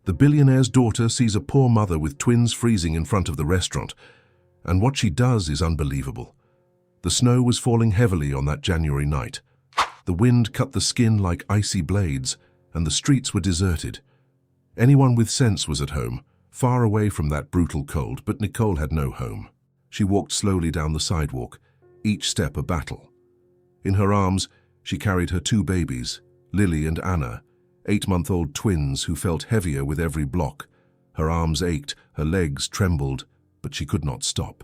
The billionaire's daughter sees a poor mother with twins freezing in front of the restaurant, and what she does is unbelievable. The snow was falling heavily on that January night. The wind cut the skin like icy blades, and the streets were deserted. Anyone with sense was at home, far away from that brutal cold, but Nicole had no home. She walked slowly down the sidewalk, each step a battle. In her arms, she carried her two babies, Lily and Anna, 8-month-old twins who felt heavier with every block. Her arms ached, her legs trembled, but she could not stop.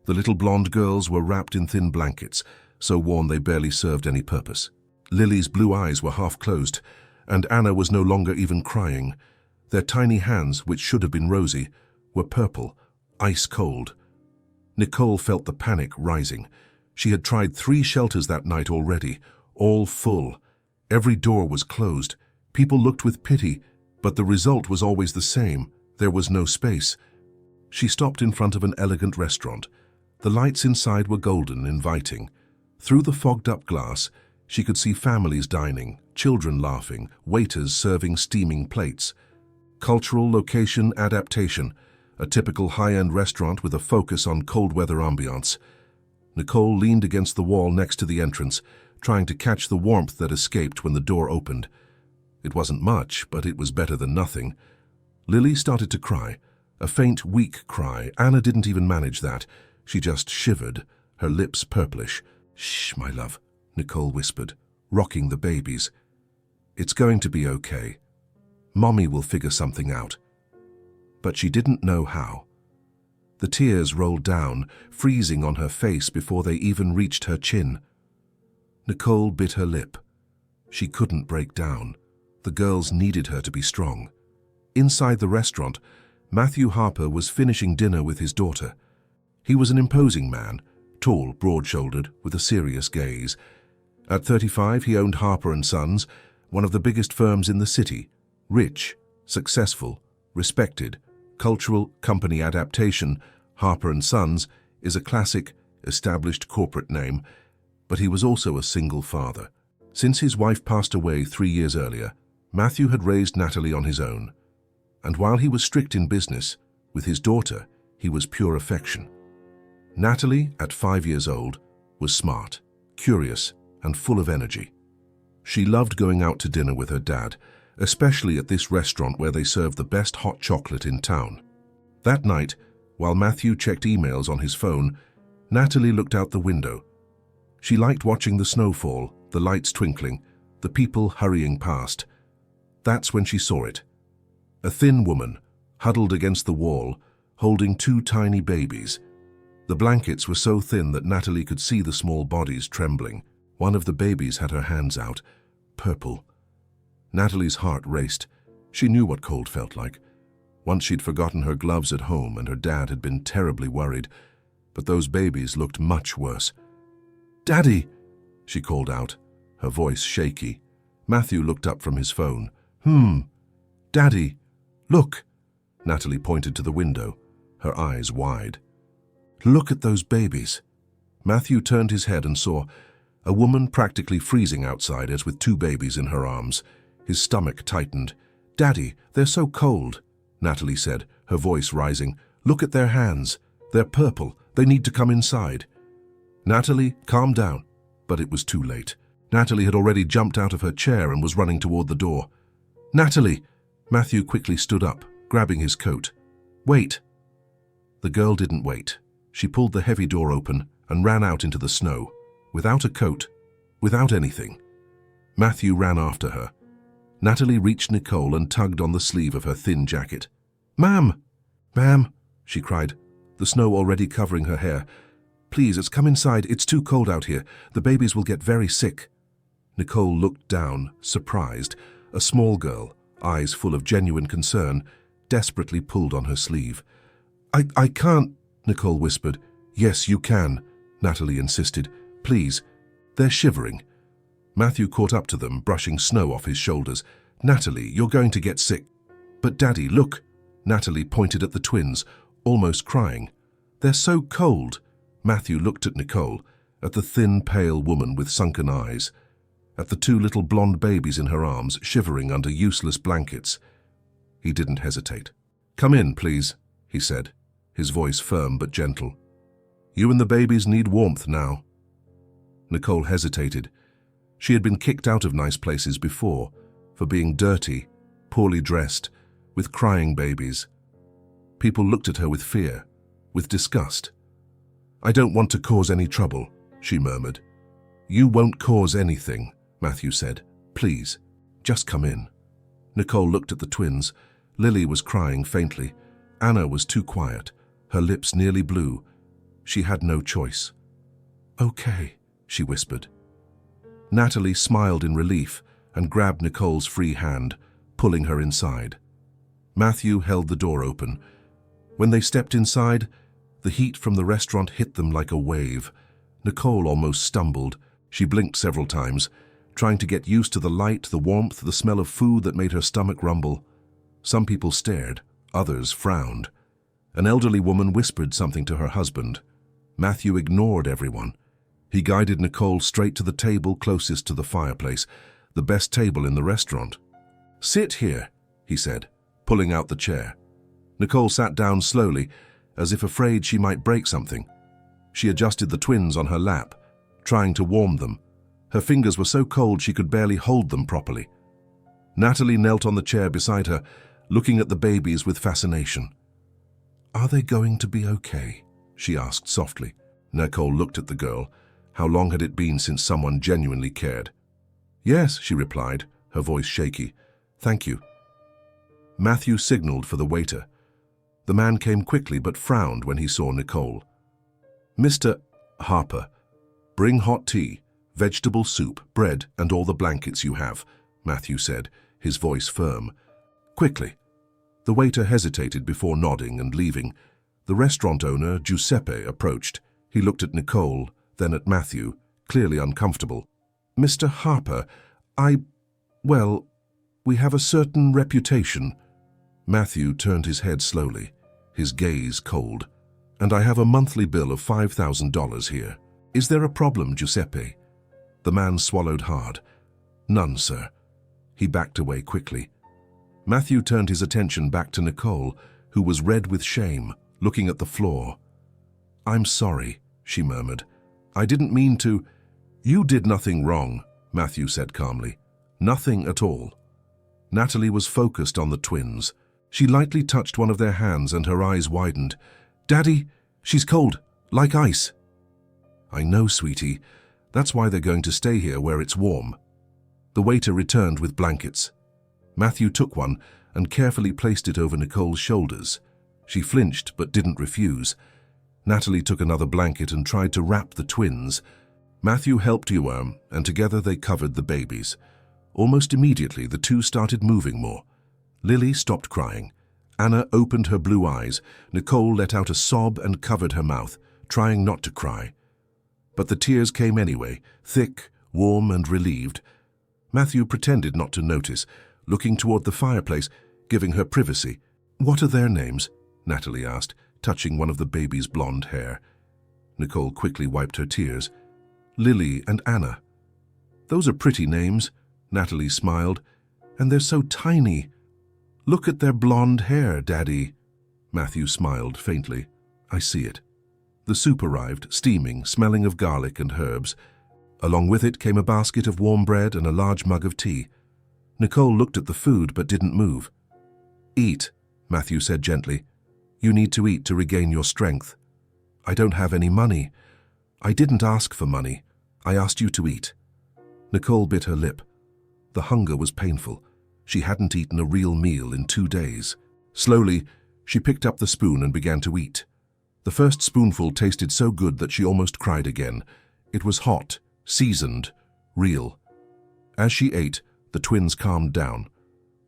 The little blonde girls were wrapped in thin blankets, so worn they barely served any purpose. Lily's blue eyes were half closed, and Anna was no longer even crying. Their tiny hands, which should have been rosy, were purple, ice cold. Nicole felt the panic rising. She had tried 3 shelters that night already, all full. Every door was closed. People looked with pity, but the result was always the same. There was no space. She stopped in front of an elegant restaurant. The lights inside were golden, inviting. Through the fogged-up glass, she could see families dining, children laughing, waiters serving steaming plates. Cultural location adaptation, a typical high-end restaurant with a focus on cold-weather ambiance. Nicole leaned against the wall next to the entrance, trying to catch the warmth that escaped when the door opened. It wasn't much, but it was better than nothing. Lily started to cry, a faint, weak cry. Anna didn't even manage that. She just shivered, her lips purplish. "Shh, my love," Nicole whispered, rocking the babies. "It's going to be okay. Mommy will figure something out." But she didn't know how. The tears rolled down, freezing on her face before they even reached her chin. Nicole bit her lip. She couldn't break down. The girls needed her to be strong. Inside the restaurant, Matthew Harper was finishing dinner with his daughter. He was an imposing man, tall, broad-shouldered, with a serious gaze. At 35, he owned Harper & Sons, one of the biggest firms in the city. Rich, successful, respected. Cultural company adaptation, Harper & Sons, is a classic, established corporate name, but he was also a single father. Since his wife passed away 3 years earlier, Matthew had raised Natalie on his own. And while he was strict in business, with his daughter, he was pure affection. Natalie, at 5 years old, was smart, curious, and full of energy. She loved going out to dinner with her dad, especially at this restaurant where they served the best hot chocolate in town. That night, while Matthew checked emails on his phone, Natalie looked out the window. She liked watching the snowfall, the lights twinkling, the people hurrying past. That's when she saw it. A thin woman, huddled against the wall, holding 2 tiny babies. The blankets were so thin that Natalie could see the small bodies trembling. One of the babies had her hands out, purple. Natalie's heart raced. She knew what cold felt like. Once she'd forgotten her gloves at home and her dad had been terribly worried. But those babies looked much worse. "Daddy!" she called out, her voice shaky. Matthew looked up from his phone. Daddy, look." Natalie pointed to the window, her eyes wide. "Look at those babies." Matthew turned his head and saw a woman practically freezing outside as with 2 babies in her arms. His stomach tightened. "Daddy, they're so cold," Natalie said, her voice rising. "Look at their hands. They're purple. They need to come inside." "Natalie, calm down." But it was too late. Natalie had already jumped out of her chair and was running toward the door. "Natalie!" Matthew quickly stood up, grabbing his coat. "Wait." The girl didn't wait. She pulled the heavy door open and ran out into the snow, without a coat, without anything. Matthew ran after her. Natalie reached Nicole and tugged on the sleeve of her thin jacket. "Ma'am! Ma'am!" she cried, the snow already covering her hair. "Please, it's come inside. It's too cold out here. The babies will get very sick." Nicole looked down, surprised. A small girl, eyes full of genuine concern, desperately pulled on her sleeve. I can't," Nicole whispered. "Yes, you can," Natalie insisted. "Please." "They're shivering." Matthew caught up to them, brushing snow off his shoulders. "Natalie, you're going to get sick." "But Daddy, look." Natalie pointed at the twins, almost crying. "They're so cold." Matthew looked at Nicole, at the thin, pale woman with sunken eyes, at the 2 little blonde babies in her arms, shivering under useless blankets. He didn't hesitate. "Come in, please," he said, his voice firm but gentle. "You and the babies need warmth now." Nicole hesitated. She had been kicked out of nice places before, for being dirty, poorly dressed, with crying babies. People looked at her with fear, with disgust. "I don't want to cause any trouble," she murmured. "You won't cause anything," Matthew said. "Please, just come in." Nicole looked at the twins. Lily was crying faintly. Anna was too quiet, her lips nearly blue. She had no choice. "Okay," she whispered. Natalie smiled in relief and grabbed Nicole's free hand, pulling her inside. Matthew held the door open. When they stepped inside, the heat from the restaurant hit them like a wave. Nicole almost stumbled. She blinked several times, trying to get used to the light, the warmth, the smell of food that made her stomach rumble. Some people stared, others frowned. An elderly woman whispered something to her husband. Matthew ignored everyone. He guided Nicole straight to the table closest to the fireplace, the best table in the restaurant. "Sit here," he said, pulling out the chair. Nicole sat down slowly, as if afraid she might break something. She adjusted the twins on her lap, trying to warm them. Her fingers were so cold she could barely hold them properly. Natalie knelt on the chair beside her, looking at the babies with fascination. "Are they going to be okay?" she asked softly. Nicole looked at the girl. How long had it been since someone genuinely cared? "Yes," she replied, her voice shaky. "Thank you." Matthew signaled for the waiter. The man came quickly but frowned when he saw Nicole. "Mr. Harper, bring hot tea, vegetable soup, bread, and all the blankets you have," Matthew said, his voice firm. "Quickly." The waiter hesitated before nodding and leaving. The restaurant owner, Giuseppe, approached. He looked at Nicole, then at Matthew, clearly uncomfortable. "Mr. Harper, well, we have a certain reputation." Matthew turned his head slowly, his gaze cold. "And I have a monthly bill of $5,000 here. Is there a problem, Giuseppe?" The man swallowed hard. "None, sir." He backed away quickly. Matthew turned his attention back to Nicole, who was red with shame, looking at the floor. "I'm sorry," she murmured. "I didn't mean to—" "You did nothing wrong," Matthew said calmly. "Nothing at all." Natalie was focused on the twins. She lightly touched one of their hands and her eyes widened. "Daddy, she's cold, like ice." "I know, sweetie. That's why they're going to stay here where it's warm." The waiter returned with blankets. Matthew took one and carefully placed it over Nicole's shoulders. She flinched but didn't refuse. Natalie took another blanket and tried to wrap the twins. Matthew helped Yuan, and together they covered the babies. Almost immediately, the two started moving more. Lily stopped crying. Anna opened her blue eyes. Nicole let out a sob and covered her mouth, trying not to cry. But the tears came anyway, thick, warm, and relieved. Matthew pretended not to notice, looking toward the fireplace, giving her privacy. "What are their names?" Natalie asked, touching one of the baby's blonde hair. Nicole quickly wiped her tears. "Lily and Anna." "Those are pretty names," Natalie smiled. "And they're so tiny. Look at their blonde hair, Daddy." Matthew smiled faintly. "I see it." The soup arrived, steaming, smelling of garlic and herbs. Along with it came a basket of warm bread and a large mug of tea. Nicole looked at the food but didn't move. "Eat," Matthew said gently. "You need to eat to regain your strength." "I don't have any money." "I didn't ask for money. I asked you to eat." Nicole bit her lip. The hunger was painful. She hadn't eaten a real meal in 2 days. Slowly, she picked up the spoon and began to eat. The first spoonful tasted so good that she almost cried again. It was hot, seasoned, real. As she ate, the twins calmed down.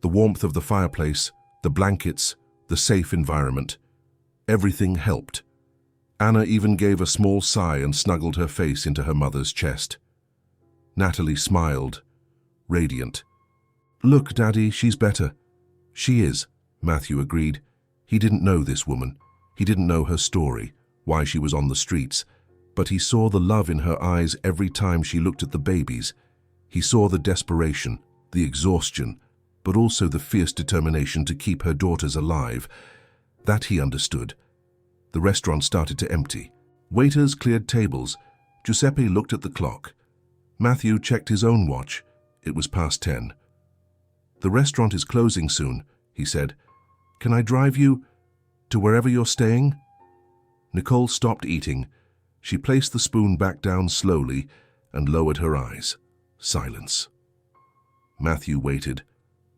The warmth of the fireplace, the blankets, the safe environment. Everything helped. Anna even gave a small sigh and snuggled her face into her mother's chest. Natalie smiled, radiant. "Look, Daddy, she's better." "She is," Matthew agreed. He didn't know this woman. He didn't know her story, why she was on the streets. But he saw the love in her eyes every time she looked at the babies. He saw the desperation, the exhaustion, but also the fierce determination to keep her daughters alive. That he understood. The restaurant started to empty. Waiters cleared tables. Giuseppe looked at the clock. Matthew checked his own watch. It was past 10. "The restaurant is closing soon," he said. "Can I drive you to wherever you're staying?" Nicole stopped eating. She placed the spoon back down slowly and lowered her eyes. Silence. Matthew waited.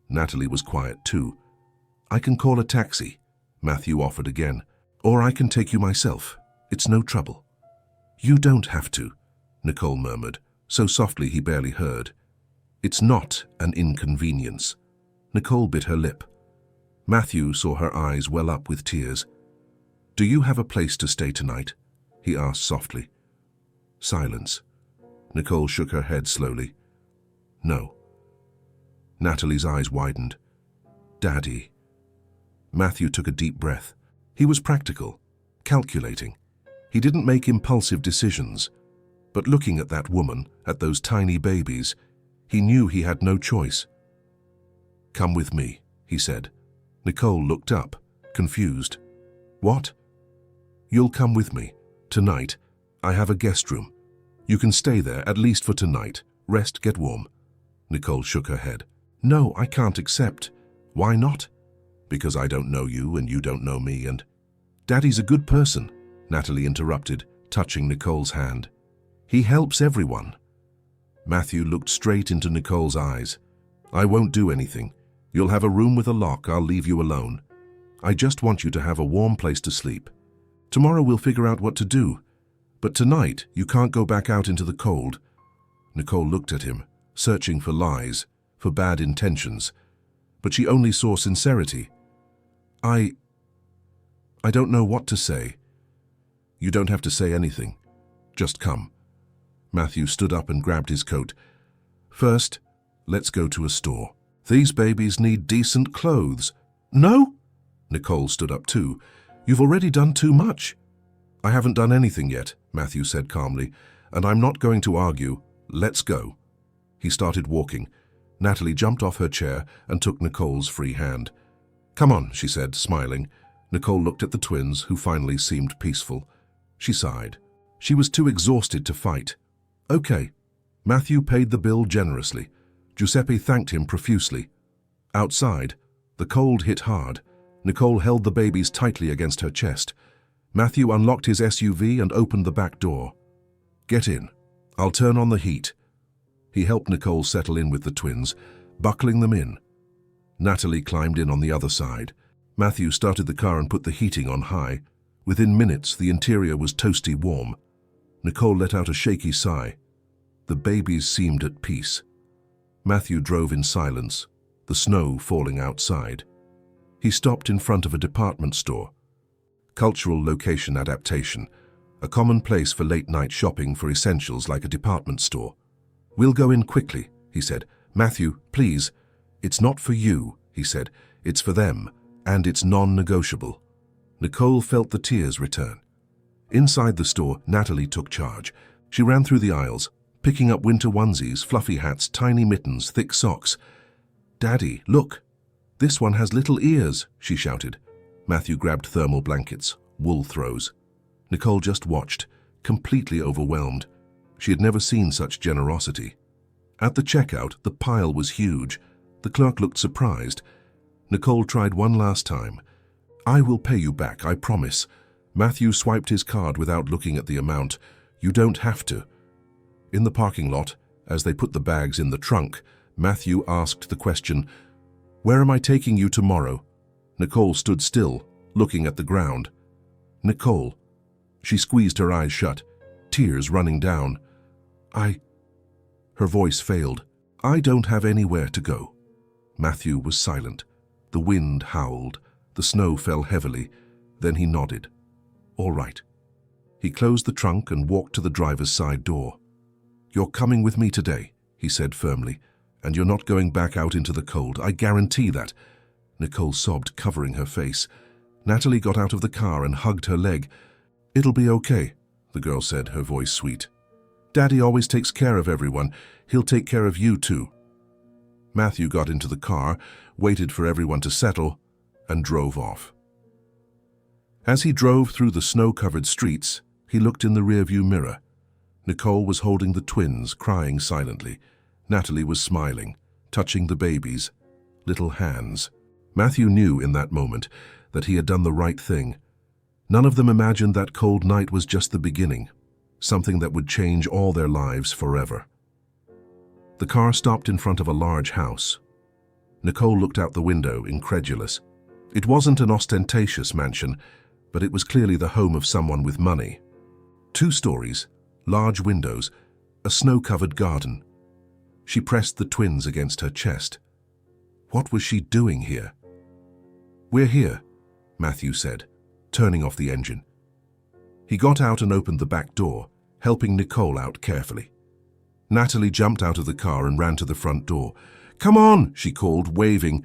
Natalie was quiet too. "I can call a taxi," Matthew offered again. "Or I can take you myself. It's no trouble." "You don't have to," Nicole murmured, so softly he barely heard. "It's not an inconvenience." Nicole bit her lip. Matthew saw her eyes well up with tears. "Do you have a place to stay tonight?" he asked softly. Silence. Nicole shook her head slowly. "No." Natalie's eyes widened. "Daddy." Matthew took a deep breath. He was practical, calculating. He didn't make impulsive decisions. But looking at that woman, at those tiny babies, he knew he had no choice. "Come with me," he said. Nicole looked up, confused. "What?" "You'll come with me. Tonight. I have a guest room. You can stay there, at least for tonight. Rest, get warm." Nicole shook her head. "No, I can't accept." "Why not?" "Because I don't know you and you don't know me and—" "Daddy's a good person," Natalie interrupted, touching Nicole's hand. "He helps everyone." Matthew looked straight into Nicole's eyes. "I won't do anything. You'll have a room with a lock. I'll leave you alone. I just want you to have a warm place to sleep. Tomorrow we'll figure out what to do. But tonight, you can't go back out into the cold." Nicole looked at him, searching for lies, for bad intentions. But she only saw sincerity. I don't know what to say." "You don't have to say anything. Just come." Matthew stood up and grabbed his coat. "First, let's go to a store. These babies need decent clothes." "No!" Nicole stood up too. "You've already done too much." "I haven't done anything yet," Matthew said calmly, "and I'm not going to argue. Let's go." He started walking. Natalie jumped off her chair and took Nicole's free hand. "Come on," she said, smiling. Nicole looked at the twins, who finally seemed peaceful. She sighed. She was too exhausted to fight. "Okay." Matthew paid the bill generously. Giuseppe thanked him profusely. Outside, the cold hit hard. Nicole held the babies tightly against her chest. Matthew unlocked his SUV and opened the back door. "Get in. I'll turn on the heat." He helped Nicole settle in with the twins, buckling them in. Natalie climbed in on the other side. Matthew started the car and put the heating on high. Within minutes, the interior was toasty warm. Nicole let out a shaky sigh. The babies seemed at peace. Matthew drove in silence, the snow falling outside. He stopped in front of a department store. Cultural location adaptation, a common place for late-night shopping for essentials like a department store. "We'll go in quickly," he said. "Matthew, please." "It's not for you," he said. "It's for them, and it's non-negotiable." Nicole felt the tears return. Inside the store, Natalie took charge. She ran through the aisles, picking up winter onesies, fluffy hats, tiny mittens, thick socks. "Daddy, look! This one has little ears," she shouted. Matthew grabbed thermal blankets, wool throws. Nicole just watched, completely overwhelmed. She had never seen such generosity. At the checkout, the pile was huge. The clerk looked surprised. Nicole tried one last time. "I will pay you back, I promise." Matthew swiped his card without looking at the amount. "You don't have to." In the parking lot, as they put the bags in the trunk, Matthew asked the question, "Where am I taking you tomorrow?" Nicole stood still, looking at the ground. "Nicole." She squeezed her eyes shut, tears running down. Her voice failed. "I don't have anywhere to go." Matthew was silent. The wind howled. The snow fell heavily. Then he nodded. "All right." He closed the trunk and walked to the driver's side door. "You're coming with me today," he said firmly, "and you're not going back out into the cold. I guarantee that." Nicole sobbed, covering her face. Natalie got out of the car and hugged her leg. "It'll be okay," the girl said, her voice sweet. "Daddy always takes care of everyone. He'll take care of you too." Matthew got into the car, waited for everyone to settle, and drove off. As he drove through the snow-covered streets, he looked in the rearview mirror. Nicole was holding the twins, crying silently. Natalie was smiling, touching the babies' little hands. Matthew knew in that moment that he had done the right thing. None of them imagined that cold night was just the beginning, something that would change all their lives forever. The car stopped in front of a large house. Nicole looked out the window, incredulous. It wasn't an ostentatious mansion, but it was clearly the home of someone with money. 2 stories, large windows, a snow-covered garden. She pressed the twins against her chest. What was she doing here? "We're here," Matthew said, turning off the engine. He got out and opened the back door, helping Nicole out carefully. Natalie jumped out of the car and ran to the front door. "Come on," she called, waving.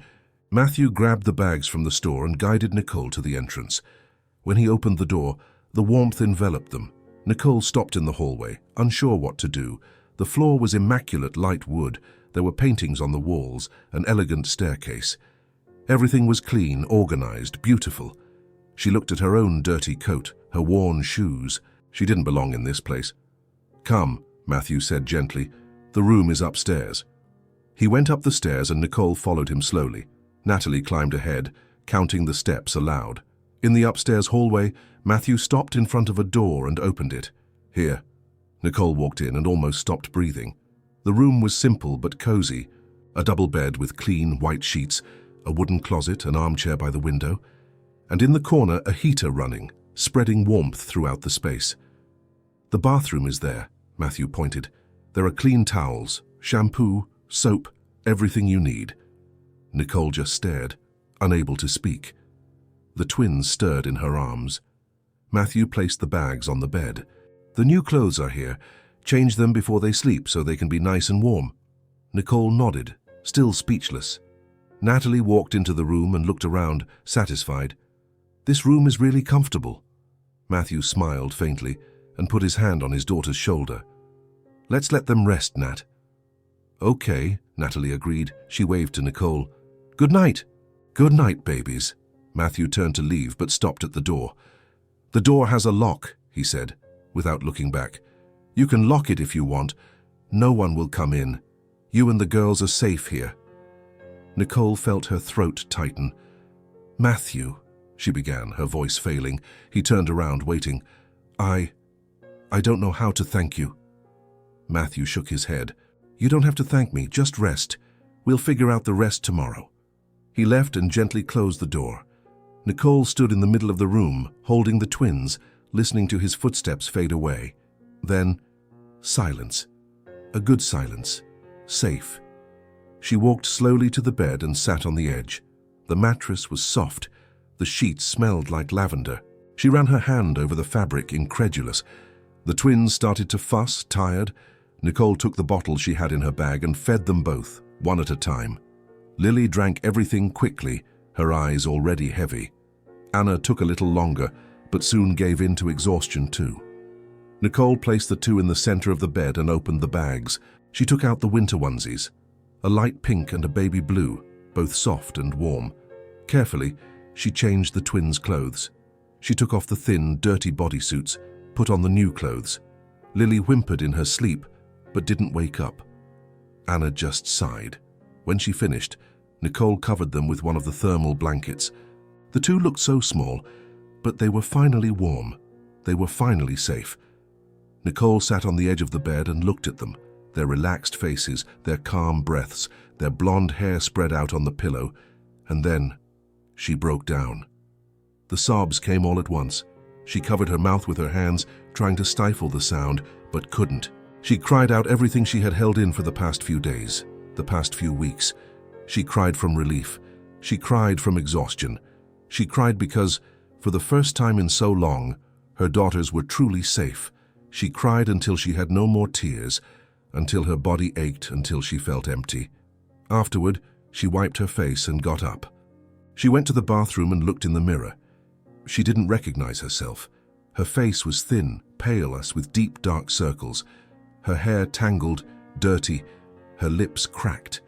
Matthew grabbed the bags from the store and guided Nicole to the entrance. When he opened the door, the warmth enveloped them. Nicole stopped in the hallway, unsure what to do. The floor was immaculate light wood. There were paintings on the walls, an elegant staircase. Everything was clean, organized, beautiful. She looked at her own dirty coat, her worn shoes. She didn't belong in this place. "Come," Matthew said gently. "The room is upstairs." He went up the stairs and Nicole followed him slowly. Natalie climbed ahead, counting the steps aloud. In the upstairs hallway, Matthew stopped in front of a door and opened it. "Here." Nicole walked in and almost stopped breathing. The room was simple but cozy. A double bed with clean white sheets, a wooden closet, an armchair by the window, and in the corner a heater running, spreading warmth throughout the space. "The bathroom is there," Matthew pointed. "There are clean towels, shampoo, soap, everything you need." Nicole just stared, unable to speak. The twins stirred in her arms. Matthew placed the bags on the bed. "The new clothes are here. Change them before they sleep so they can be nice and warm." Nicole nodded, still speechless. Natalie walked into the room and looked around, satisfied. "This room is really comfortable." Matthew smiled faintly and put his hand on his daughter's shoulder. "Let's let them rest, Nat." "Okay," Natalie agreed. She waved to Nicole. "Good night." "Good night, babies." Matthew turned to leave but stopped at the door. "The door has a lock," he said, without looking back. "You can lock it if you want. No one will come in. You and the girls are safe here." Nicole felt her throat tighten. "Matthew," she began, her voice failing. He turned around, waiting. I don't know how to thank you." Matthew shook his head. "You don't have to thank me, just rest. We'll figure out the rest tomorrow." He left and gently closed the door. Nicole stood in the middle of the room, holding the twins, listening to his footsteps fade away. Then, silence. A good silence. Safe. She walked slowly to the bed and sat on the edge. The mattress was soft. The sheets smelled like lavender. She ran her hand over the fabric, incredulous. The twins started to fuss, tired. Nicole took the bottle she had in her bag and fed them both, one at a time. Lily drank everything quickly, her eyes already heavy. Anna took a little longer, but soon gave in to exhaustion too. Nicole placed the 2 in the center of the bed and opened the bags. She took out the winter onesies, a light pink and a baby blue, both soft and warm. Carefully, she changed the twins' clothes. She took off the thin, dirty bodysuits, put on the new clothes. Lily whimpered in her sleep, but didn't wake up. Anna just sighed. When she finished, Nicole covered them with one of the thermal blankets. The 2 looked so small, but they were finally warm. They were finally safe. Nicole sat on the edge of the bed and looked at them, their relaxed faces, their calm breaths, their blonde hair spread out on the pillow, and then she broke down. The sobs came all at once. She covered her mouth with her hands, trying to stifle the sound, but couldn't. She cried out everything she had held in for the past few days, the past few weeks. She cried from relief. She cried from exhaustion. She cried because, for the first time in so long, her daughters were truly safe. She cried until she had no more tears, until her body ached, until she felt empty. Afterward, she wiped her face and got up. She went to the bathroom and looked in the mirror. She didn't recognize herself. Her face was thin, pale as with deep, dark circles. Her hair tangled, dirty, her lips cracked.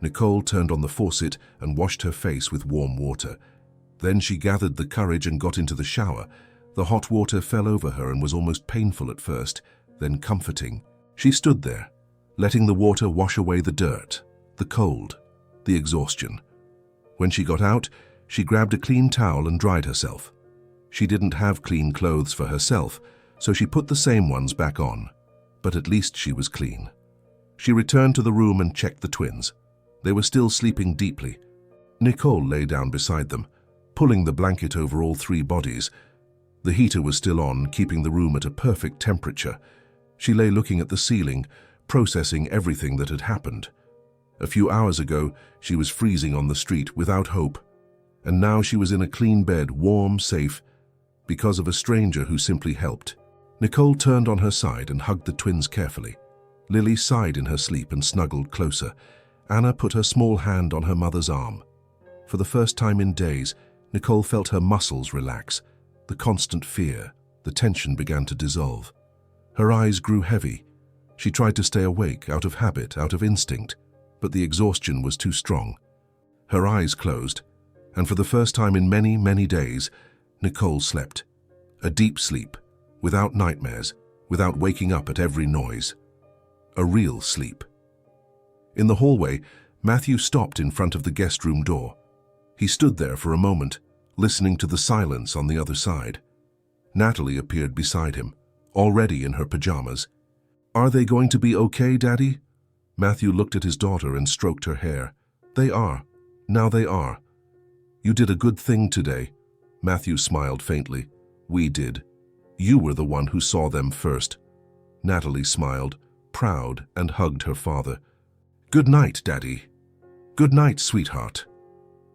Nicole turned on the faucet and washed her face with warm water. Then she gathered the courage and got into the shower. The hot water fell over her and was almost painful at first, then comforting. She stood there, letting the water wash away the dirt, the cold, the exhaustion. When she got out, she grabbed a clean towel and dried herself. She didn't have clean clothes for herself, so she put the same ones back on. But at least she was clean. She returned to the room and checked the twins. They were still sleeping deeply. Nicole lay down beside them, pulling the blanket over all three bodies. The heater was still on, keeping the room at a perfect temperature. She lay looking at the ceiling, processing everything that had happened. A few hours ago, she was freezing on the street without hope. And now she was in a clean bed, warm, safe, because of a stranger who simply helped. Nicole turned on her side and hugged the twins carefully. Lily sighed in her sleep and snuggled closer. Anna put her small hand on her mother's arm. For the first time in days, Nicole felt her muscles relax. The constant fear, the tension began to dissolve. Her eyes grew heavy. She tried to stay awake, out of habit, out of instinct, but the exhaustion was too strong. Her eyes closed, and for the first time in many, many days, Nicole slept. A deep sleep, without nightmares, without waking up at every noise. A real sleep. In the hallway, Matthew stopped in front of the guest room door. He stood there for a moment, listening to the silence on the other side. Natalie appeared beside him, already in her pajamas. "Are they going to be okay, Daddy?" Matthew looked at his daughter and stroked her hair. "They are. Now they are. You did a good thing today." Matthew smiled faintly. "We did. You were the one who saw them first." Natalie smiled, proud, and hugged her father. "Good night, Daddy." "Good night, sweetheart."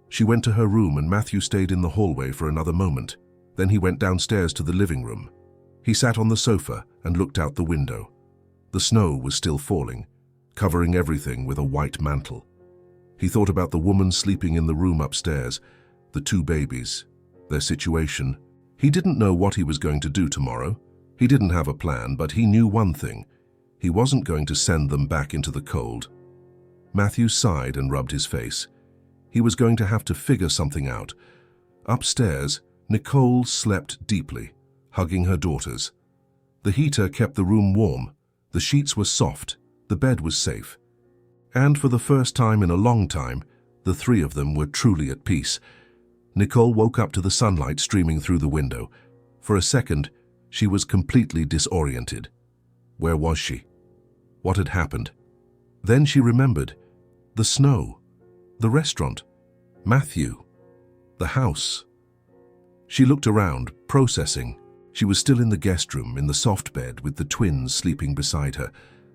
She went to her room and Matthew stayed in the hallway for another moment. Then he went downstairs to the living room. He sat on the sofa and looked out the window. The snow was still falling, covering everything with a white mantle. He thought about the woman sleeping in the room upstairs, the two babies, their situation. He didn't know what he was going to do tomorrow. He didn't have a plan, but he knew one thing. He wasn't going to send them back into the cold. Matthew sighed and rubbed his face. He was going to have to figure something out. Upstairs, Nicole slept deeply, hugging her daughters. The heater kept the room warm. The sheets were soft. The bed was safe. And for the first time in a long time, the three of them were truly at peace. Nicole woke up to the sunlight streaming through the window. For a second, she was completely disoriented. Where was she? What had happened? Then she remembered. The snow. The restaurant. Matthew. The house. She looked around, processing. She was still in the guest room, in the soft bed, with the twins sleeping beside her.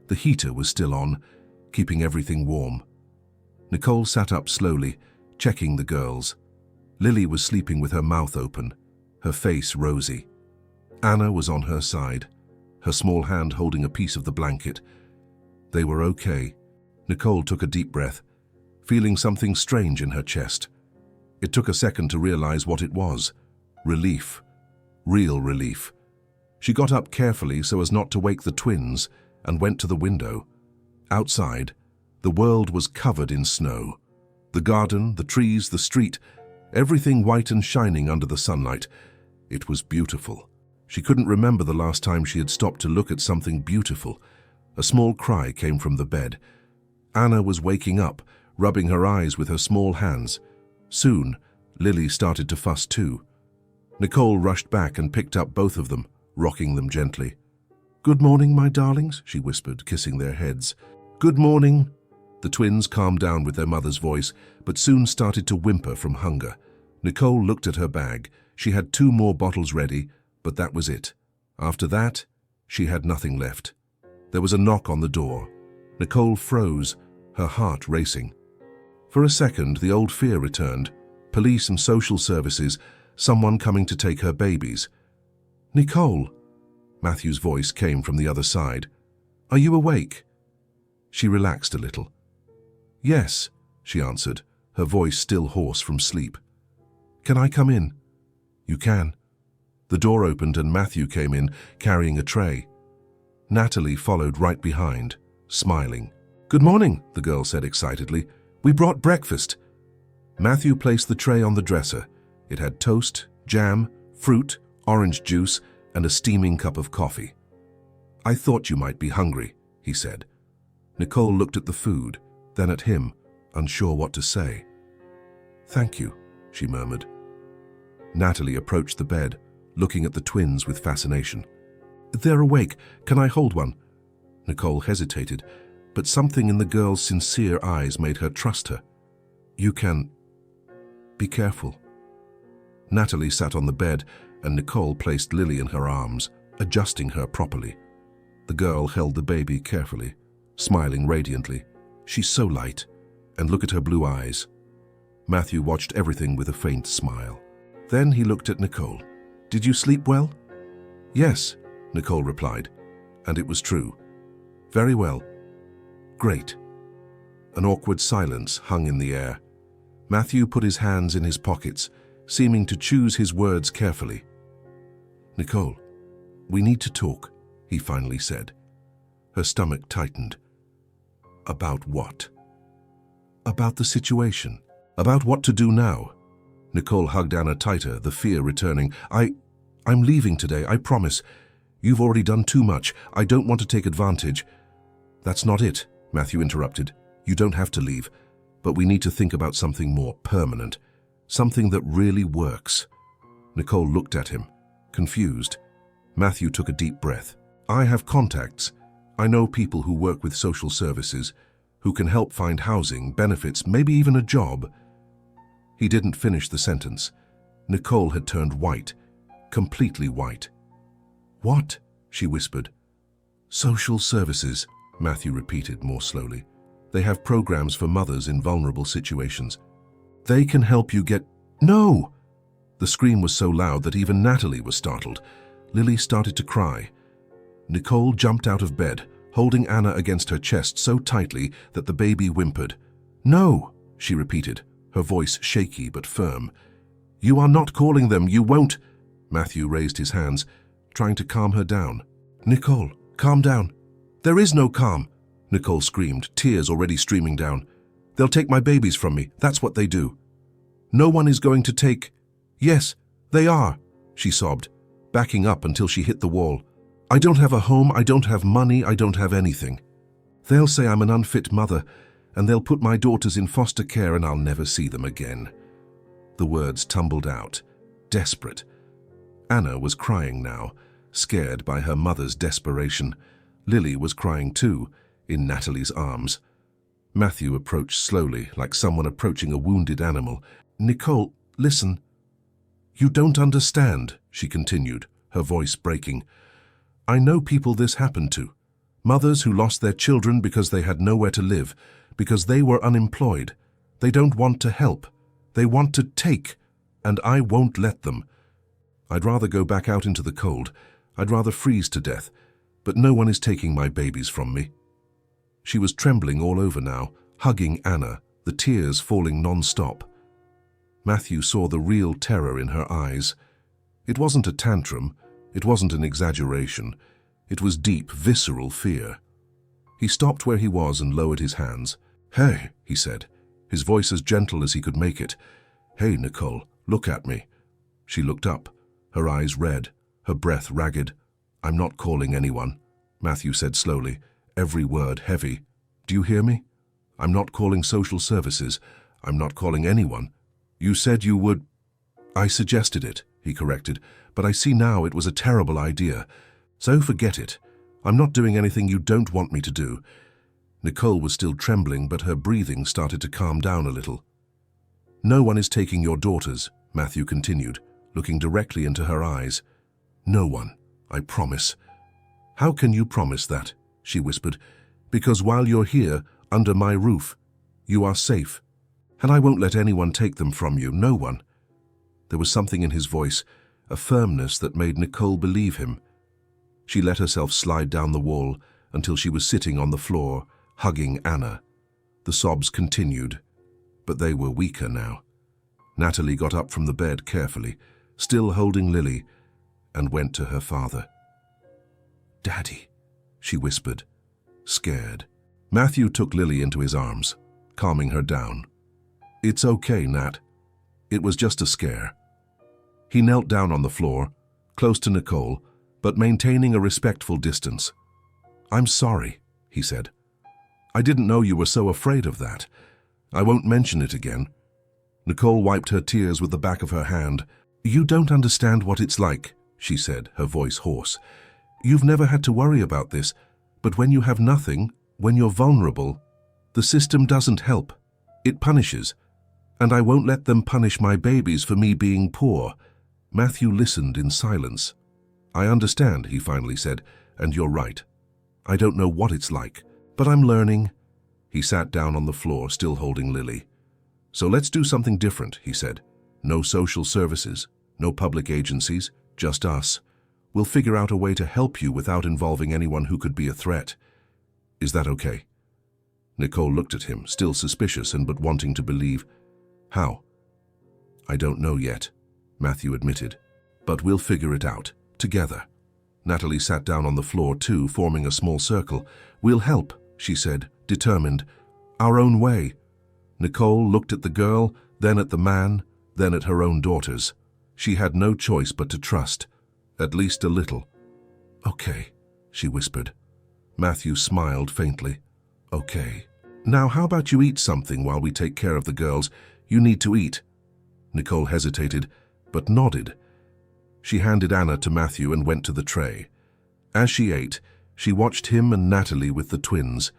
The heater was still on, keeping everything warm. Nicole sat up slowly, checking the girls. Lily was sleeping with her mouth open, her face rosy. Anna was on her side, her small hand holding a piece of the blanket. They were okay. Nicole took a deep breath, feeling something strange in her chest. It took a second to realize what it was. Relief. Real relief. She got up carefully so as not to wake the twins and went to the window. Outside, the world was covered in snow. The garden, the trees, the street, everything white and shining under the sunlight. It was beautiful. She couldn't remember the last time she had stopped to look at something beautiful. A small cry came from the bed. Anna was waking up, rubbing her eyes with her small hands. Soon, Lily started to fuss too. Nicole rushed back and picked up both of them, rocking them gently. "Good morning, my darlings," she whispered, kissing their heads. "Good morning." The twins calmed down with their mother's voice, but soon started to whimper from hunger. Nicole looked at her bag. She had 2 more bottles ready, but that was it. After that, she had nothing left. There was a knock on the door. Nicole froze, her heart racing. For a second, the old fear returned. Police and social services, someone coming to take her babies. "Nicole," Matthew's voice came from the other side. "Are you awake?" She relaxed a little. "Yes," she answered, her voice still hoarse from sleep. "Can I come in?" "You can." The door opened and Matthew came in, carrying a tray. Natalie followed right behind, smiling. "Good morning," the girl said excitedly. We brought breakfast. Matthew placed the tray on the dresser. It had toast, jam, fruit, orange juice, and a steaming cup of coffee. I thought you might be hungry, he said. Nicole looked at the food, then at him, unsure what to say. Thank you, she murmured. Natalie approached the bed, looking at the twins with fascination. They're awake. Can I hold one? Nicole hesitated, but something in the girl's sincere eyes made her trust her. You can. Be careful. Natalie sat on the bed, and Nicole placed Lily in her arms, adjusting her properly. The girl held the baby carefully, smiling radiantly. She's so light, and look at her blue eyes. Matthew watched everything with a faint smile. Then he looked at Nicole. Did you sleep well? Yes, Nicole replied, and it was true. Very well. Great. An awkward silence hung in the air. Matthew put his hands in his pockets, seeming to choose his words carefully. Nicole, we need to talk, he finally said. Her stomach tightened. About what? About the situation. About what to do now. Nicole hugged Anna tighter, the fear returning. I'm leaving today, I promise. You've already done too much. I don't want to take advantage. That's not it, Matthew interrupted. You don't have to leave, but we need to think about something more permanent. Something that really works. Nicole looked at him, confused. Matthew took a deep breath. I have contacts. I know people who work with social services, who can help find housing, benefits, maybe even a job. He didn't finish the sentence. Nicole had turned white, completely white. What? She whispered. Social services, Matthew repeated more slowly. They have programs for mothers in vulnerable situations. They can help you get... No! The scream was so loud that even Natalie was startled. Lily started to cry. Nicole jumped out of bed, holding Anna against her chest so tightly that the baby whimpered. No, she repeated, her voice shaky but firm. You are not calling them, you won't... Matthew raised his hands, trying to calm her down. Nicole, calm down. There is no calm, Nicole screamed, tears already streaming down. They'll take my babies from me, that's what they do. No one is going to take... Yes, they are, she sobbed, backing up until she hit the wall. I don't have a home, I don't have money, I don't have anything. They'll say I'm an unfit mother, and they'll put my daughters in foster care and I'll never see them again. The words tumbled out, desperate. Anna was crying now, scared by her mother's desperation. Lily was crying too, in Natalie's arms. Matthew approached slowly, like someone approaching a wounded animal. Nicole, listen. You don't understand, she continued, her voice breaking. I know people this happened to. Mothers who lost their children because they had nowhere to live, because they were unemployed. They don't want to help. They want to take, and I won't let them. I'd rather go back out into the cold. I'd rather freeze to death, but no one is taking my babies from me. She was trembling all over now, hugging Anna, the tears falling non-stop. Matthew saw the real terror in her eyes. It wasn't a tantrum. It wasn't an exaggeration. It was deep, visceral fear. He stopped where he was and lowered his hands. Hey, he said, his voice as gentle as he could make it. Hey, Nicole, look at me. She looked up, her eyes red, her breath ragged. I'm not calling anyone, Matthew said slowly, every word heavy. Do you hear me? I'm not calling social services. I'm not calling anyone. You said you would... I suggested it, he corrected, but I see now it was a terrible idea. So forget it. I'm not doing anything you don't want me to do. Nicole was still trembling, but her breathing started to calm down a little. No one is taking your daughters, Matthew continued, looking directly into her eyes. No one, I promise. How can you promise that? She whispered. Because while you're here, under my roof, you are safe. And I won't let anyone take them from you, no one. There was something in his voice, a firmness that made Nicole believe him. She let herself slide down the wall until she was sitting on the floor, hugging Anna. The sobs continued, but they were weaker now. Natalie got up from the bed carefully, still holding Lily, and went to her father. Daddy, she whispered, scared. Matthew took Lily into his arms. calming her down. "It's okay, Nat. It was just a scare." He knelt down on the floor, close to Nicole, but maintaining a respectful distance. "I'm sorry," he said. "I didn't know you were so afraid of that. I won't mention it again." Nicole wiped her tears with the back of her hand. "You don't understand what it's like," she said, her voice hoarse. "You've never had to worry about this, but when you have nothing, when you're vulnerable, the system doesn't help. It punishes. And I won't let them punish my babies for me being poor." Matthew listened in silence. "I understand," he finally said, "and you're right. I don't know what it's like, but I'm learning." He sat down on the floor, still holding Lily. "So let's do something different," he said. "No social services, no public agencies, just us. We'll figure out a way to help you without involving anyone who could be a threat. Is that okay?" Nicole looked at him, still suspicious and but wanting to believe. "How?" "I don't know yet," Matthew admitted. "But we'll figure it out, together." Natalie sat down on the floor too, forming a small circle. "We'll help," she said, determined. "Our own way." Nicole looked at the girl, then at the man, then at her own daughters. She had no choice but to trust, at least a little. "Okay," she whispered. Matthew smiled faintly. "Okay. Now how about you eat something while we take care of the girls? You need to eat." Nicole hesitated, but nodded. She handed Anna to Matthew and went to the tray. As she ate, she watched him and Natalie with the twins.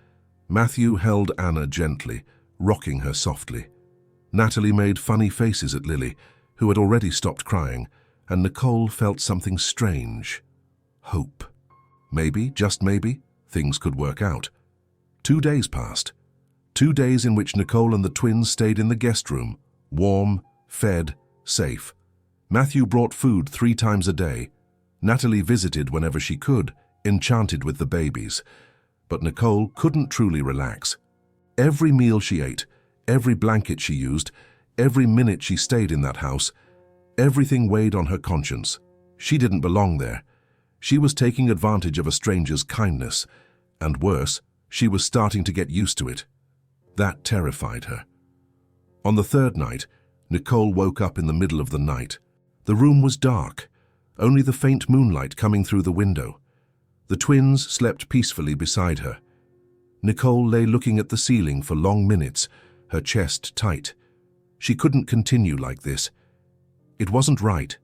Matthew held Anna gently, rocking her softly. Natalie made funny faces at Lily, who had already stopped crying, and Nicole felt something strange. Hope. Maybe, just maybe, things could work out. 2 days passed. 2 days in which Nicole and the twins stayed in the guest room, warm, fed, safe. Matthew brought food 3 times a day. Natalie visited whenever she could, enchanted with the babies. But Nicole couldn't truly relax. Every meal she ate, every blanket she used, every minute she stayed in that house, everything weighed on her conscience. She didn't belong there. She was taking advantage of a stranger's kindness, and worse, she was starting to get used to it. That terrified her. On the 3rd night, Nicole woke up in the middle of the night. The room was dark, only the faint moonlight coming through the window. The twins slept peacefully beside her. Nicole lay looking at the ceiling for long minutes, her chest tight. She couldn't continue like this. It wasn't right.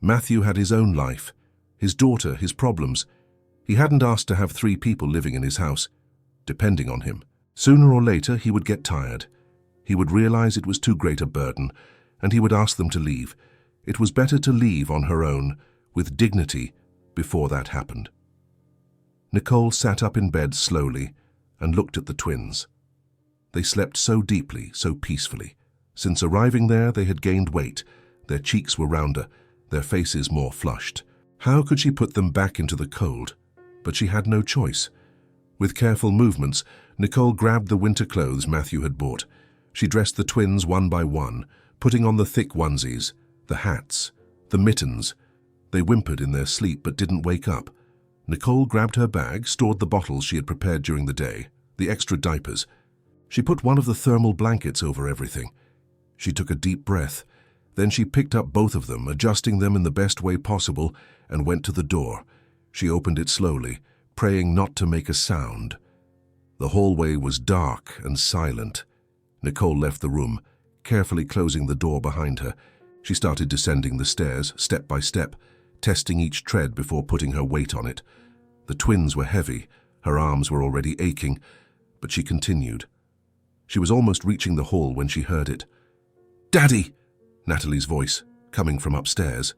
Matthew had his own life, his daughter, his problems. He hadn't asked to have 3 people living in his house, depending on him. Sooner or later, he would get tired. He would realize it was too great a burden, and he would ask them to leave. It was better to leave on her own, with dignity, before that happened. Nicole sat up in bed slowly and looked at the twins. They slept so deeply, so peacefully. Since arriving there, they had gained weight. Their cheeks were rounder, their faces more flushed. How could she put them back into the cold? But she had no choice. With careful movements, Nicole grabbed the winter clothes Matthew had bought. She dressed the twins one by one, putting on the thick onesies, the hats, the mittens. They whimpered in their sleep but didn't wake up. Nicole grabbed her bag, stored the bottles she had prepared during the day, the extra diapers. She put one of the thermal blankets over everything. She took a deep breath. Then she picked up both of them, adjusting them in the best way possible, and went to the door. She opened it slowly, praying not to make a sound. The hallway was dark and silent. Nicole left the room, carefully closing the door behind her. She started descending the stairs, step by step, testing each tread before putting her weight on it. The twins were heavy, her arms were already aching, but she continued. She was almost reaching the hall when she heard it. "Daddy!" Natalie's voice, coming from upstairs.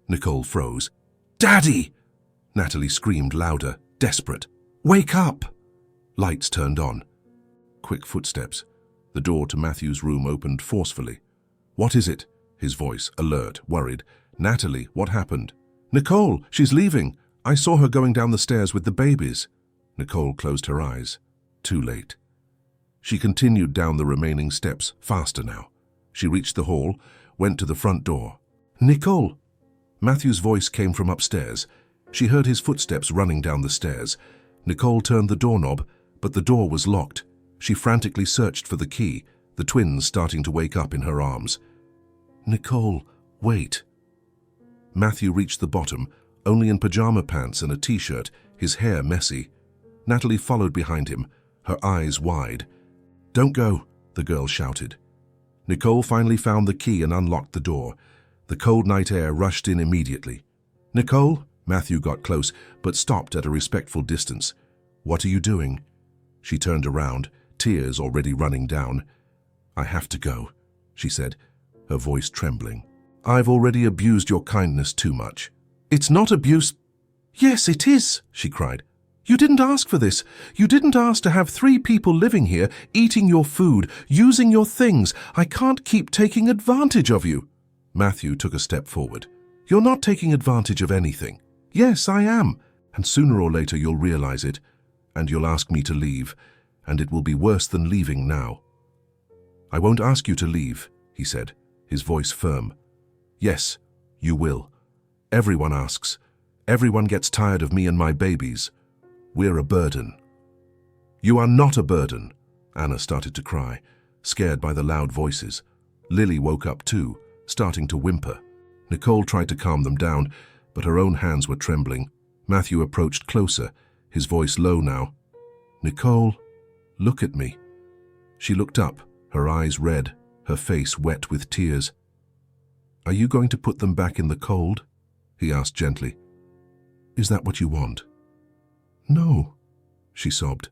Nicole froze. "Daddy!" Natalie screamed louder, desperate. "Wake up!" Lights turned on. Quick footsteps. The door to Matthew's room opened forcefully. "What is it?" His voice, alert, worried. "Natalie, what happened?" "Nicole, she's leaving. I saw her going down the stairs with the babies." Nicole closed her eyes. Too late. She continued down the remaining steps, faster now. She reached the hall, went to the front door. "Nicole!" Matthew's voice came from upstairs. She heard his footsteps running down the stairs. Nicole turned the doorknob, but the door was locked. She frantically searched for the key, the twins starting to wake up in her arms. "Nicole, wait." Matthew reached the bottom, only in pajama pants and a t-shirt, his hair messy. Natalie followed behind him, her eyes wide. "Don't go," the girl shouted. Nicole finally found the key and unlocked the door. The cold night air rushed in immediately. "Nicole?" Matthew got close, but stopped at a respectful distance. "What are you doing?" She turned around, tears already running down. "I have to go," she said, her voice trembling. "I've already abused your kindness too much." "It's not abuse." "Yes, it is," she cried. "You didn't ask for this. You didn't ask to have 3 people living here, eating your food, using your things. I can't keep taking advantage of you." Matthew took a step forward. "You're not taking advantage of anything." "Yes, I am. And sooner or later you'll realize it, and you'll ask me to leave, and it will be worse than leaving now." "I won't ask you to leave," he said, his voice firm. "Yes, you will. Everyone asks. Everyone gets tired of me and my babies. We're a burden." "You are not a burden." Anna started to cry, scared by the loud voices. Lily woke up too, starting to whimper. Nicole tried to calm them down, but her own hands were trembling. Matthew approached closer, his voice low now. "Nicole, look at me." She looked up, her eyes red, her face wet with tears. "Are you going to put them back in the cold?" he asked gently. "Is that what you want?" "No," she sobbed.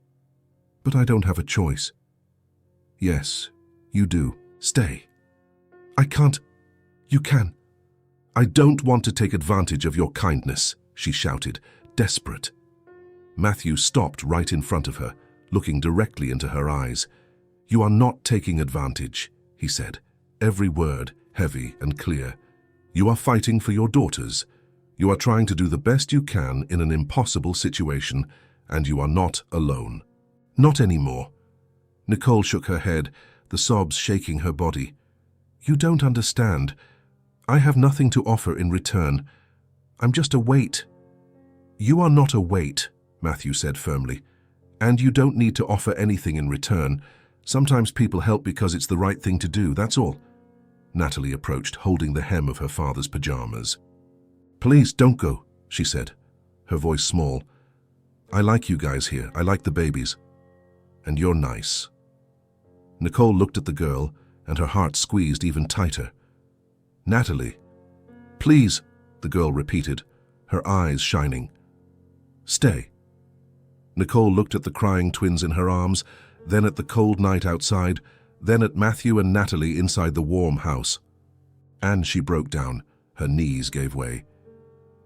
"But I don't have a choice." "Yes, you do. Stay." "I can't." "You can." "I don't want to take advantage of your kindness," she shouted, desperate. Matthew stopped right in front of her, looking directly into her eyes. "You are not taking advantage," he said, every word heavy and clear. "You are fighting for your daughters. You are trying to do the best you can in an impossible situation, and you are not alone. Not anymore." Nicole shook her head, the sobs shaking her body. "You don't understand. I have nothing to offer in return. I'm just a weight." "You are not a weight," Matthew said firmly, "and you don't need to offer anything in return. Sometimes people help because it's the right thing to do, that's all." Natalie approached, holding the hem of her father's pajamas. "Please don't go," she said, her voice small. "I like you guys here. I like the babies. And you're nice." Nicole looked at the girl, and her heart squeezed even tighter. "Natalie." "Please," the girl repeated, her eyes shining. "Stay." Nicole looked at the crying twins in her arms, then at the cold night outside, then at Matthew and Natalie inside the warm house. And she broke down. Her knees gave way.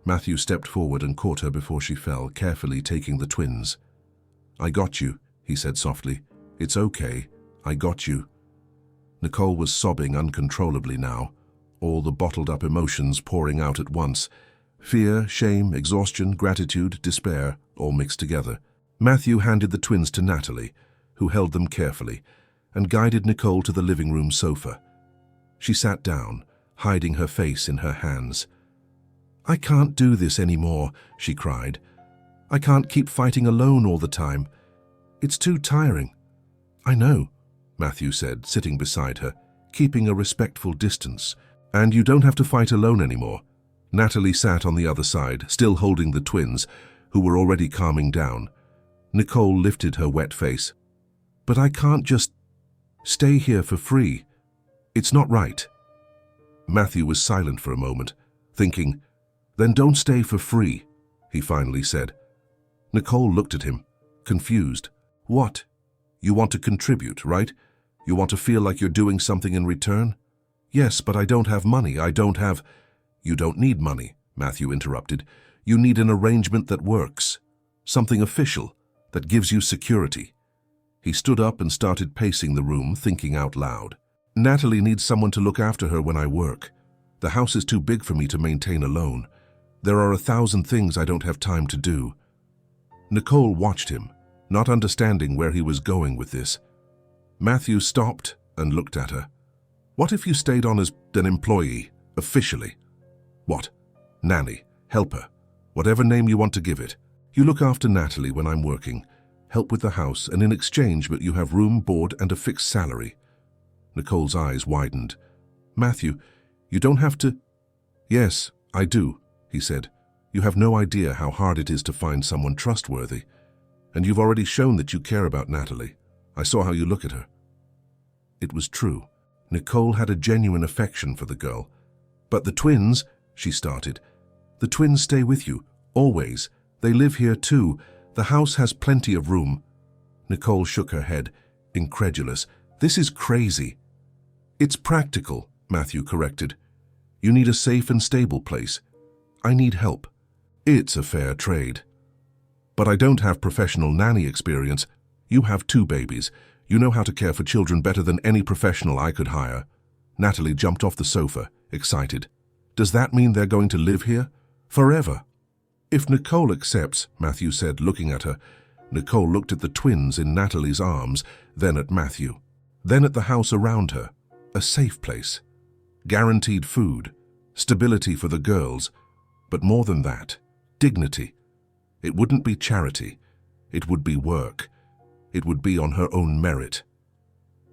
Matthew stepped forward and caught her before she fell, carefully taking the twins. "I got you," he said softly. "It's okay. I got you." Nicole was sobbing uncontrollably now, all the bottled-up emotions pouring out at once. Fear, shame, exhaustion, gratitude, despair, all mixed together. Matthew handed the twins to Natalie, who held them carefully, and guided Nicole to the living room sofa. She sat down, hiding her face in her hands. "I can't do this anymore," she cried. "I can't keep fighting alone all the time. It's too tiring." "I know," Matthew said, sitting beside her, keeping a respectful distance. "And you don't have to fight alone anymore." Natalie sat on the other side, still holding the twins, who were already calming down. Nicole lifted her wet face. "But I can't just stay here for free. It's not right." Matthew was silent for a moment, thinking, "Then don't stay for free," he finally said. Nicole looked at him, confused. "What? You want to contribute, right? You want to feel like you're doing something in return?" "Yes, but I don't have money. I don't have—" "You don't need money," Matthew interrupted. "You need an arrangement that works. Something official, that gives you security." He stood up and started pacing the room, thinking out loud. "Natalie needs someone to look after her when I work. The house is too big for me to maintain alone. There are 1,000 things I don't have time to do." Nicole watched him, not understanding where he was going with this. Matthew stopped and looked at her. "What if you stayed on as an employee, officially? What? Nanny, helper, whatever name you want to give it. You look after Natalie when I'm working, help with the house, and in exchange but you have room, board, and a fixed salary. Nicole's eyes widened. Matthew, you don't have to... Yes, I do, he said. You have no idea how hard it is to find someone trustworthy. And you've already shown that you care about Natalie. I saw how you look at her. It was true. Nicole had a genuine affection for the girl. But the twins, she started. The twins stay with you, always. They live here too. The house has plenty of room. Nicole shook her head, incredulous. This is crazy. It's practical, Matthew corrected. You need a safe and stable place. I need help. It's a fair trade. But I don't have professional nanny experience. You have 2 babies. You know how to care for children better than any professional I could hire. Natalie jumped off the sofa, excited. Does that mean they're going to live here? Forever? If Nicole accepts, Matthew said, looking at her. Nicole looked at the twins in Natalie's arms, then at Matthew. Then at the house around her. A safe place. Guaranteed food. Stability for the girls. But more than that, dignity. It wouldn't be charity. It would be work. It would be on her own merit.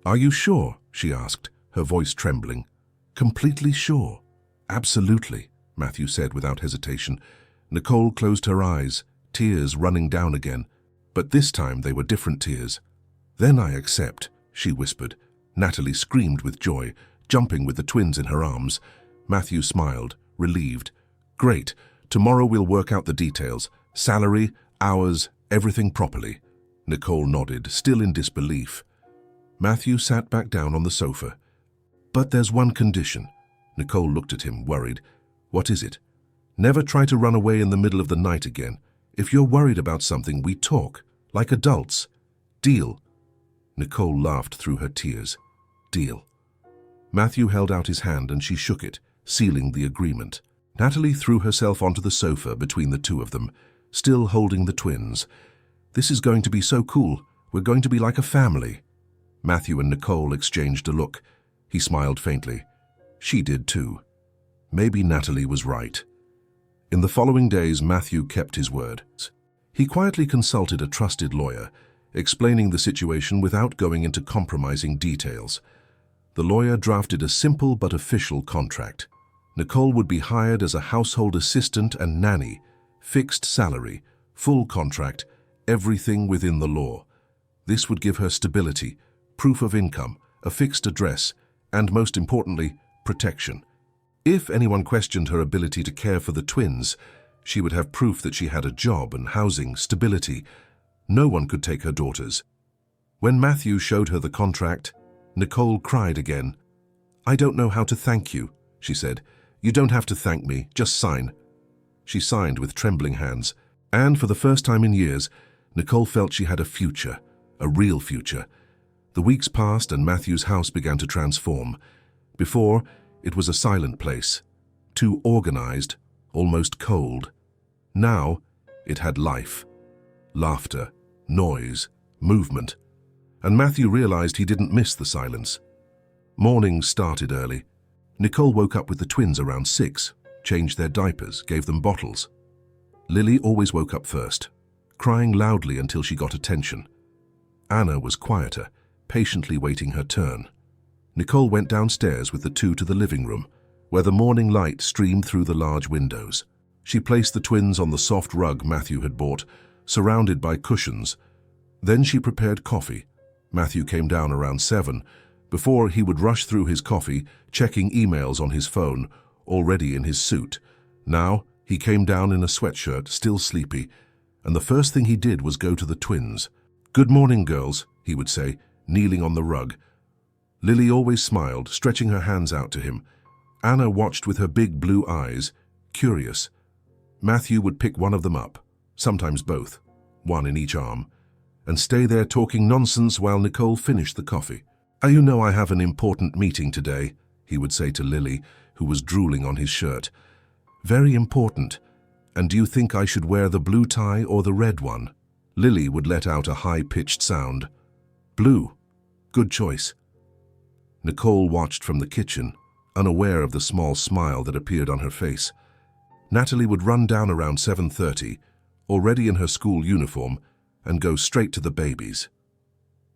Are you sure? She asked, her voice trembling. Completely sure. Absolutely, Matthew said without hesitation. Nicole closed her eyes, tears running down again. But this time they were different tears. Then I accept, she whispered. Natalie screamed with joy, jumping with the twins in her arms. Matthew smiled, relieved. Great. Tomorrow we'll work out the details. Salary, hours, everything properly. Nicole nodded, still in disbelief. Matthew sat back down on the sofa. But there's one condition. Nicole looked at him, worried. What is it? Never try to run away in the middle of the night again. If you're worried about something, we talk, like adults. Deal. Nicole laughed through her tears. Deal. Matthew held out his hand and she shook it, sealing the agreement. Natalie threw herself onto the sofa between the 2 of them, still holding the twins. This is going to be so cool. We're going to be like a family. Matthew and Nicole exchanged a look. He smiled faintly. She did too. Maybe Natalie was right. In the following days, Matthew kept his word. He quietly consulted a trusted lawyer, explaining the situation without going into compromising details. The lawyer drafted a simple but official contract. Nicole would be hired as a household assistant and nanny, fixed salary, full contract, everything within the law. This would give her stability, proof of income, a fixed address, and most importantly, protection. If anyone questioned her ability to care for the twins, she would have proof that she had a job and housing, stability. No one could take her daughters. When Matthew showed her the contract, Nicole cried again. I don't know how to thank you, she said. You don't have to thank me, just sign. She signed with trembling hands, and for the first time in years, Nicole felt she had a future, a real future. The weeks passed and Matthew's house began to transform. Before, it was a silent place, too organized, almost cold. Now, it had life, laughter, noise, movement. And Matthew realized he didn't miss the silence. Morning started early. Nicole woke up with the twins around 6, changed their diapers, gave them bottles. Lily always woke up first, crying loudly until she got attention. Anna was quieter, patiently waiting her turn. Nicole went downstairs with the 2 to the living room, where the morning light streamed through the large windows. She placed the twins on the soft rug Matthew had bought, surrounded by cushions. Then she prepared coffee. Matthew came down around 7. Before he would rush through his coffee, checking emails on his phone, already in his suit. Now, he came down in a sweatshirt, still sleepy, and the first thing he did was go to the twins. Good morning, girls, he would say, kneeling on the rug. Lily always smiled, stretching her hands out to him. Anna watched with her big blue eyes, curious. Matthew would pick one of them up, sometimes both, one in each arm, and stay there talking nonsense while Nicole finished the coffee. You know I have an important meeting today, he would say to Lily, who was drooling on his shirt. Very important. And do you think I should wear the blue tie or the red one? Lily would let out a high-pitched sound. Blue. Good choice. Nicole watched from the kitchen, unaware of the small smile that appeared on her face. Natalie would run down around 7:30, already in her school uniform, and go straight to the babies.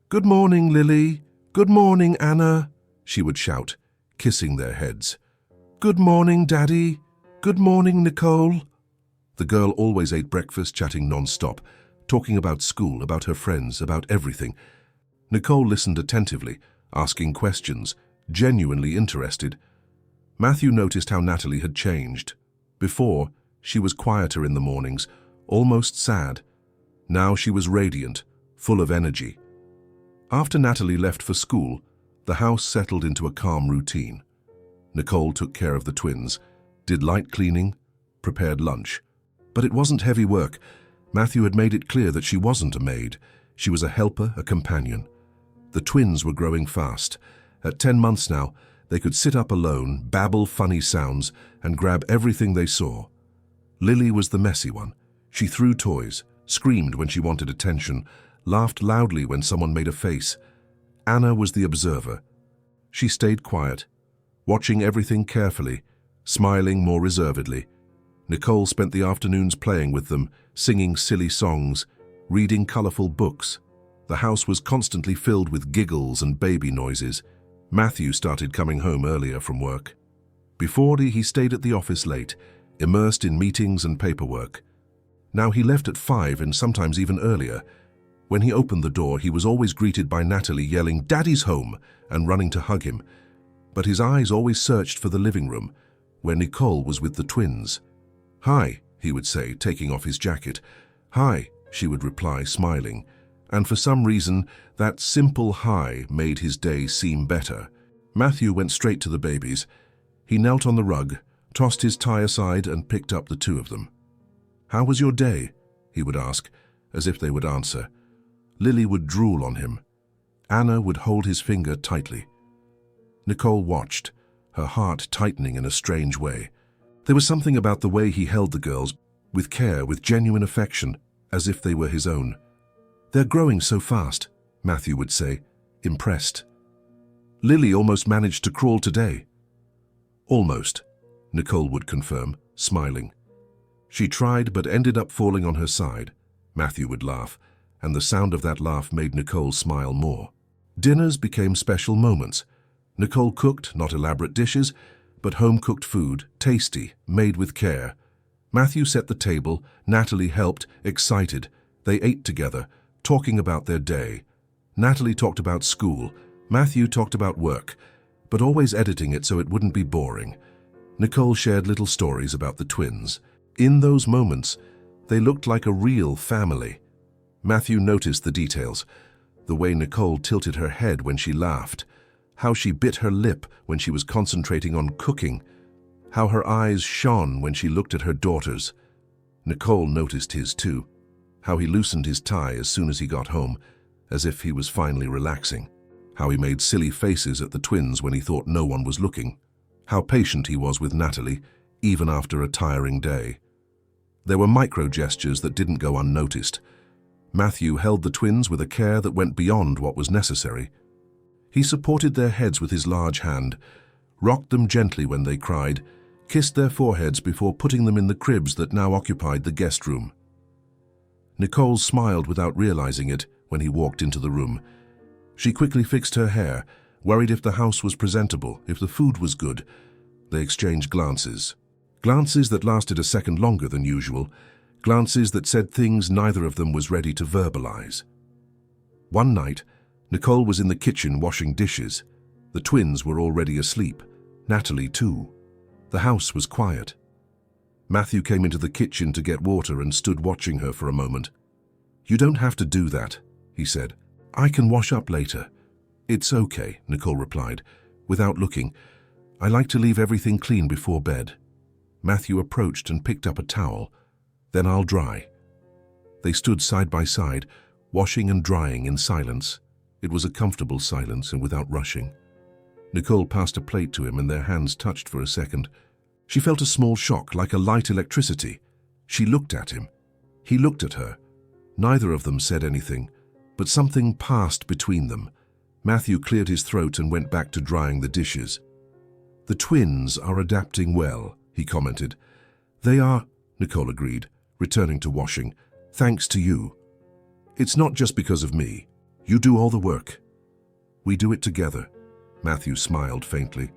"Good morning, Lily. Good morning, Anna," she would shout, kissing their heads. "Good morning, Daddy. Good morning, Nicole." The girl always ate breakfast, chatting non-stop, talking about school, about her friends, about everything. Nicole listened attentively, asking questions, genuinely interested. Matthew noticed how Natalie had changed. Before, she was quieter in the mornings, almost sad. Now she was radiant, full of energy. After Natalie left for school, the house settled into a calm routine. Nicole took care of the twins, did light cleaning, prepared lunch. But it wasn't heavy work. Matthew had made it clear that she wasn't a maid. She was a helper, a companion. The twins were growing fast. At 10 months now, they could sit up alone, babble funny sounds, and grab everything they saw. Lily was the messy one. She threw toys, screamed when she wanted attention, laughed loudly when someone made a face. Anna was the observer. She stayed quiet, watching everything carefully, smiling more reservedly. Nicole spent the afternoons playing with them, singing silly songs, reading colorful books. The house was constantly filled with giggles and baby noises. Matthew started coming home earlier from work. Before he stayed at the office late, immersed in meetings and paperwork. Now he left at 5 and sometimes even earlier. When he opened the door, he was always greeted by Natalie yelling, "Daddy's home," and running to hug him. But his eyes always searched for the living room, where Nicole was with the twins. "Hi," he would say, taking off his jacket. "Hi," she would reply, smiling. And for some reason, that simple hi made his day seem better. Matthew went straight to the babies. He knelt on the rug, tossed his tie aside, and picked up the two of them. "How was your day?" he would ask, as if they would answer. Lily would drool on him. Anna would hold his finger tightly. Nicole watched, her heart tightening in a strange way. There was something about the way he held the girls, with care, with genuine affection, as if they were his own. "They're growing so fast," Matthew would say, impressed. "Lily almost managed to crawl today." "Almost," Nicole would confirm, smiling. "She tried but ended up falling on her side," Matthew would laugh, and the sound of that laugh made Nicole smile more. Dinners became special moments. Nicole cooked, not elaborate dishes, but home-cooked food, tasty, made with care. Matthew set the table, Natalie helped, excited. They ate together, talking about their day. Natalie talked about school, Matthew talked about work, but always editing it so it wouldn't be boring. Nicole shared little stories about the twins. In those moments, they looked like a real family. Matthew noticed the details, the way Nicole tilted her head when she laughed, how she bit her lip when she was concentrating on cooking, how her eyes shone when she looked at her daughters. Nicole noticed his too, how he loosened his tie as soon as he got home, as if he was finally relaxing, how he made silly faces at the twins when he thought no one was looking, how patient he was with Natalie, even after a tiring day. There were micro-gestures that didn't go unnoticed. Matthew held the twins with a care that went beyond what was necessary. He supported their heads with his large hand, rocked them gently when they cried, kissed their foreheads before putting them in the cribs that now occupied the guest room. Nicole smiled without realizing it when he walked into the room. She quickly fixed her hair, worried if the house was presentable, if the food was good. They exchanged glances. Glances that lasted a second longer than usual, glances that said things neither of them was ready to verbalize. One night, Nicole was in the kitchen washing dishes. The twins were already asleep, Natalie too. The house was quiet. Matthew came into the kitchen to get water and stood watching her for a moment. "You don't have to do that," he said. "I can wash up later." "It's okay," Nicole replied, without looking. "I like to leave everything clean before bed." Matthew approached and picked up a towel. "Then I'll dry." They stood side by side, washing and drying in silence. It was a comfortable silence and without rushing. Nicole passed a plate to him and their hands touched for a second. She felt a small shock, like a light electricity. She looked at him. He looked at her. Neither of them said anything, but something passed between them. Matthew cleared his throat and went back to drying the dishes. "The twins are adapting well," he commented. "They are," Nicole agreed, returning to washing. "Thanks to you." It's not just because of me. You do all the work. We do it together. Matthew smiled faintly.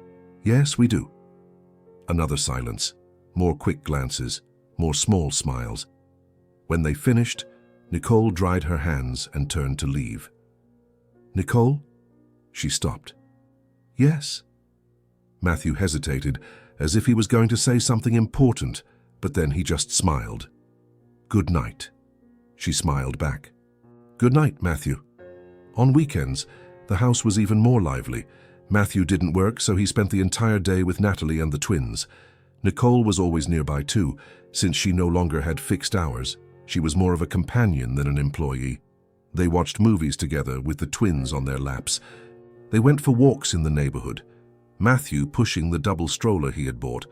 Yes, we do. Another silence. More quick glances. More small smiles. When they finished, Nicole dried her hands and turned to leave. Nicole? She stopped. Yes. Matthew hesitated, as if he was going to say something important, but then he just smiled. Good night. She smiled back. Good night, Matthew. On weekends, the house was even more lively. Matthew didn't work, so he spent the entire day with Natalie and the twins. Nicole was always nearby too, since she no longer had fixed hours. She was more of a companion than an employee. They watched movies together with the twins on their laps. They went for walks in the neighborhood, Matthew pushing the double stroller he had bought.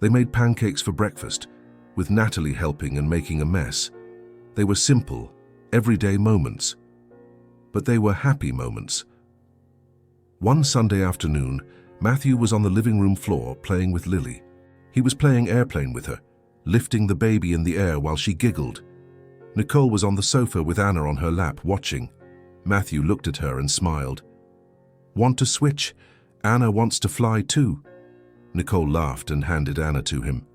They made pancakes for breakfast, with Natalie helping and making a mess. They were simple, everyday moments. But they were happy moments. One Sunday afternoon, Matthew was on the living room floor playing with Lily. He was playing airplane with her, lifting the baby in the air while she giggled. Nicole was on the sofa with Anna on her lap, watching. Matthew looked at her and smiled. Want to switch? Anna wants to fly too. Nicole laughed and handed Anna to him.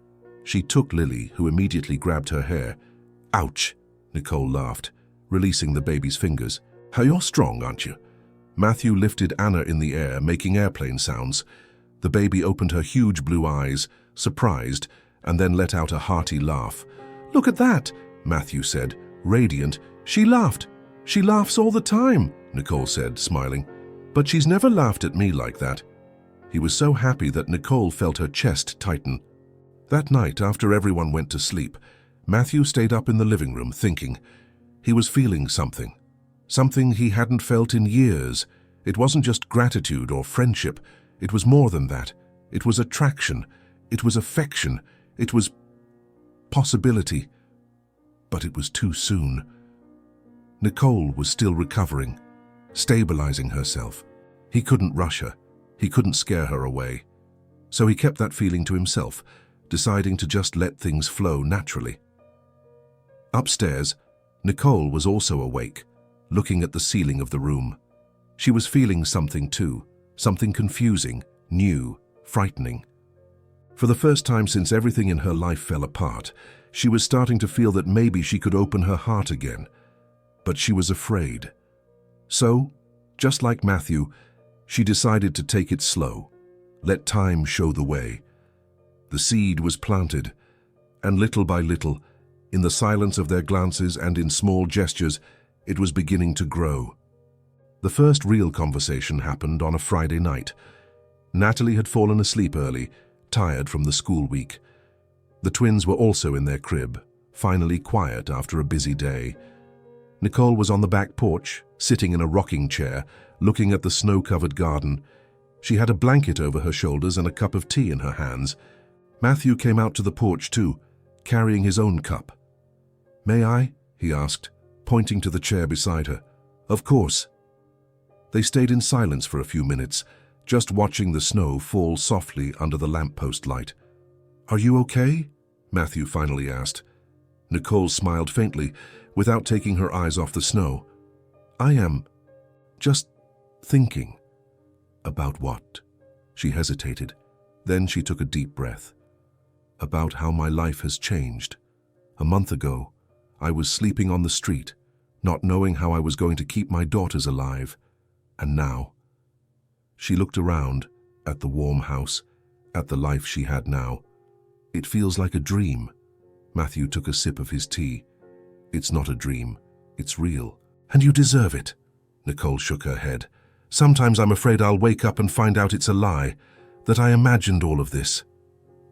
She took Lily, who immediately grabbed her hair. Ouch, Nicole laughed, releasing the baby's fingers. You're strong, aren't you? Matthew lifted Anna in the air, making airplane sounds. The baby opened her huge blue eyes, surprised, and then let out a hearty laugh. Look at that, Matthew said, radiant. She laughed. She laughs all the time, Nicole said, smiling. But she's never laughed at me like that. He was so happy that Nicole felt her chest tighten. That night, after everyone went to sleep, Matthew stayed up in the living room thinking. He was feeling something. Something he hadn't felt in years. It wasn't just gratitude or friendship. It was more than that. It was attraction. It was affection. It was possibility. But it was too soon. Nicole was still recovering, stabilizing herself. He couldn't rush her. He couldn't scare her away. So he kept that feeling to himself, deciding to just let things flow naturally. Upstairs, Nicole was also awake, looking at the ceiling of the room. She was feeling something too, something confusing, new, frightening. For the first time since everything in her life fell apart, she was starting to feel that maybe she could open her heart again. But she was afraid. So, just like Matthew, she decided to take it slow, let time show the way. The seed was planted, and little by little, in the silence of their glances and in small gestures, it was beginning to grow. The first real conversation happened on a Friday night. Natalie had fallen asleep early, tired from the school week. The twins were also in their crib, finally quiet after a busy day. Nicole was on the back porch, sitting in a rocking chair, looking at the snow-covered garden. She had a blanket over her shoulders and a cup of tea in her hands. Matthew came out to the porch too, carrying his own cup. "May I?" he asked, pointing to the chair beside her. "Of course." They stayed in silence for a few minutes, just watching the snow fall softly under the lamppost light. "Are you okay?" Matthew finally asked. Nicole smiled faintly, without taking her eyes off the snow. "I am just thinking." "About what?" She hesitated. Then she took a deep breath. "About how my life has changed. A month ago, I was sleeping on the street, not knowing how I was going to keep my daughters alive. And now..." She looked around, at the warm house, at the life she had now. "It feels like a dream." Matthew took a sip of his tea. "It's not a dream. It's real. And you deserve it." Nicole shook her head. "Sometimes I'm afraid I'll wake up and find out it's a lie, that I imagined all of this."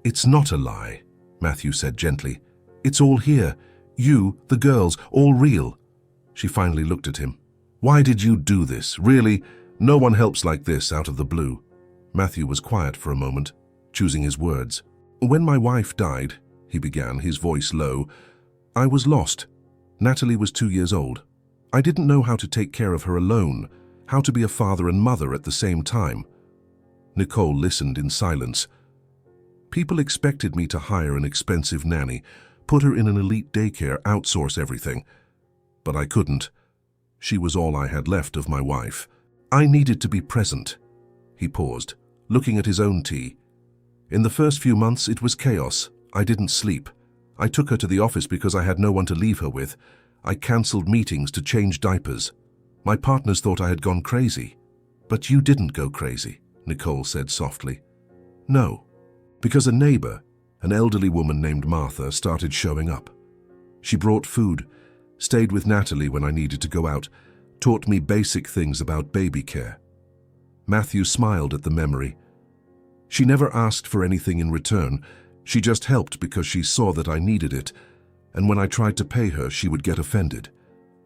"It's not a lie," Matthew said gently. "It's all here. You, the girls, all real." She finally looked at him. "Why did you do this? Really? No one helps like this out of the blue." Matthew was quiet for a moment, choosing his words. "When my wife died," he began, his voice low, "I was lost. Natalie was 2 years old. I didn't know how to take care of her alone, how to be a father and mother at the same time." Nicole listened in silence. "People expected me to hire an expensive nanny, put her in an elite daycare, outsource everything. but I couldn't. She was all I had left of my wife. I needed to be present. He paused, looking at his own tea. In the first few months, it was chaos. I didn't sleep. I took her to the office because I had no one to leave her with. I cancelled meetings to change diapers. My partners thought I had gone crazy. But you didn't go crazy, Nicole said softly. No, because a neighbor, an elderly woman named Martha, started showing up. She brought food, stayed with Natalie when I needed to go out, taught me basic things about baby care. Matthew smiled at the memory. She never asked for anything in return. She just helped because she saw that I needed it, and when I tried to pay her, she would get offended.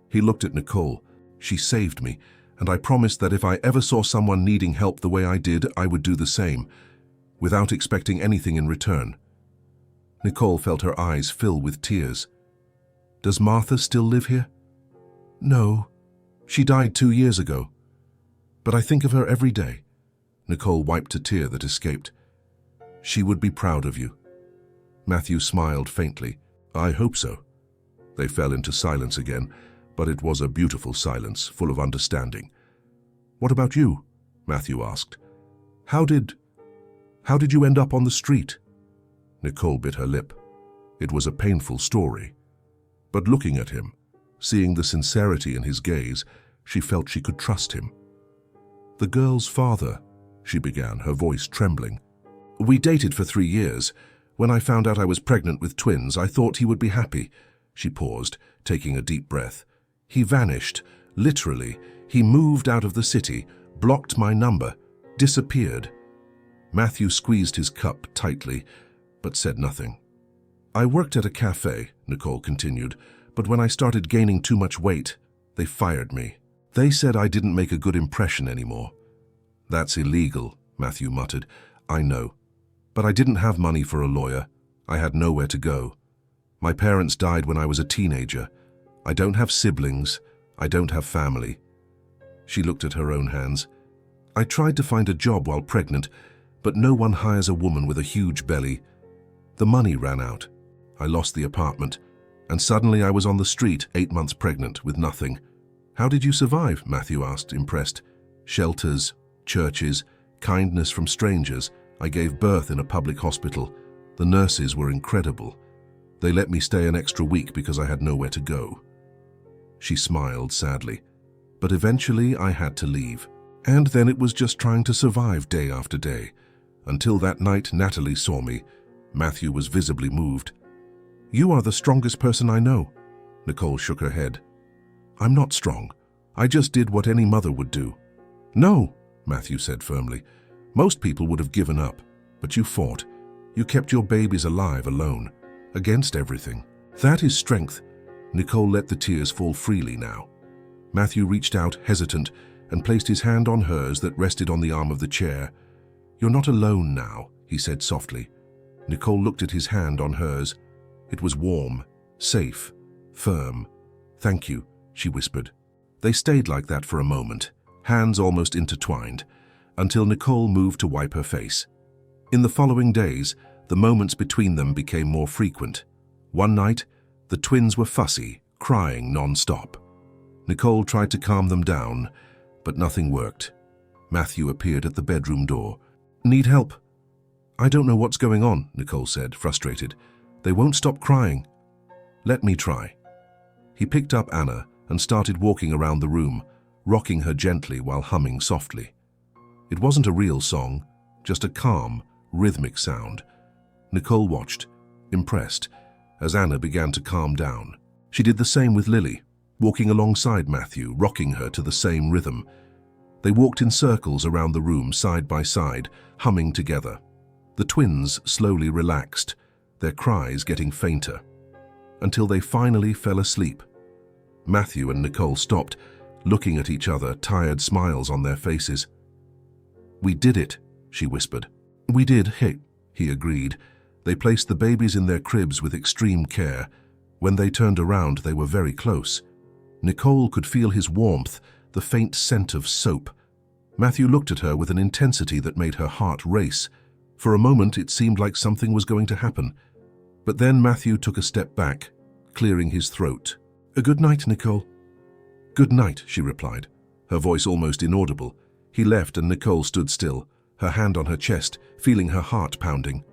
He looked at Nicole. She saved me, and I promised that if I ever saw someone needing help the way I did, I would do the same, without expecting anything in return. Nicole felt her eyes fill with tears. Does Martha still live here? No. She died 2 years ago. But I think of her every day. Nicole wiped a tear that escaped. She would be proud of you. Matthew smiled faintly. I hope so. They fell into silence again, but it was a beautiful silence, full of understanding. What about you? Matthew asked. How did you end up on the street? Nicole bit her lip. It was a painful story. But looking at him, seeing the sincerity in his gaze, she felt she could trust him. The girl's father, she began, her voice trembling. We dated for 3 years. When I found out I was pregnant with twins, I thought he would be happy. She paused, taking a deep breath. He vanished, literally. He moved out of the city, blocked my number, disappeared. Matthew squeezed his cup tightly, but said nothing. I worked at a cafe, Nicole continued, but when I started gaining too much weight, they fired me. They said I didn't make a good impression anymore. That's illegal, Matthew muttered. I know. But I didn't have money for a lawyer. I had nowhere to go. My parents died when I was a teenager. I don't have siblings. I don't have family. She looked at her own hands. I tried to find a job while pregnant, but no one hires a woman with a huge belly. The money ran out. I lost the apartment, and suddenly I was on the street, 8 months pregnant, with nothing. How did you survive? Matthew asked, impressed. Shelters, churches, kindness from strangers. I gave birth in a public hospital. The nurses were incredible. They let me stay an extra week because I had nowhere to go. She smiled sadly. But eventually I had to leave. And then it was just trying to survive day after day. Until that night Natalie saw me. Matthew was visibly moved. You are the strongest person I know. Nicole shook her head. I'm not strong. I just did what any mother would do. No, Matthew said firmly. Most people would have given up, but you fought. You kept your babies alive alone, against everything. That is strength. Nicole let the tears fall freely now. Matthew reached out, hesitant, and placed his hand on hers that rested on the arm of the chair. You're not alone now, he said softly. Nicole looked at his hand on hers. It was warm, safe, firm. Thank you, she whispered. They stayed like that for a moment, hands almost intertwined, until Nicole moved to wipe her face. In the following days, the moments between them became more frequent. One night, the twins were fussy, crying non-stop. Nicole tried to calm them down, but nothing worked. Matthew appeared at the bedroom door. Need help? I don't know what's going on, Nicole said, frustrated. They won't stop crying. Let me try. He picked up Anna and started walking around the room, rocking her gently while humming softly. It wasn't a real song, just a calm, rhythmic sound. Nicole watched, impressed, as Anna began to calm down. She did the same with Lily, walking alongside Matthew, rocking her to the same rhythm. They walked in circles around the room, side by side, humming together. The twins slowly relaxed, their cries getting fainter, until they finally fell asleep. Matthew and Nicole stopped, looking at each other, tired smiles on their faces. We did it, she whispered. We did, he agreed. They placed the babies in their cribs with extreme care. When they turned around, they were very close. Nicole could feel his warmth, the faint scent of soap. Matthew looked at her with an intensity that made her heart race. For a moment, it seemed like something was going to happen. But then Matthew took a step back, clearing his throat. A good night, Nicole, "Good night," she replied, her voice almost inaudible. He left and Nicole stood still, her hand on her chest, feeling her heart pounding.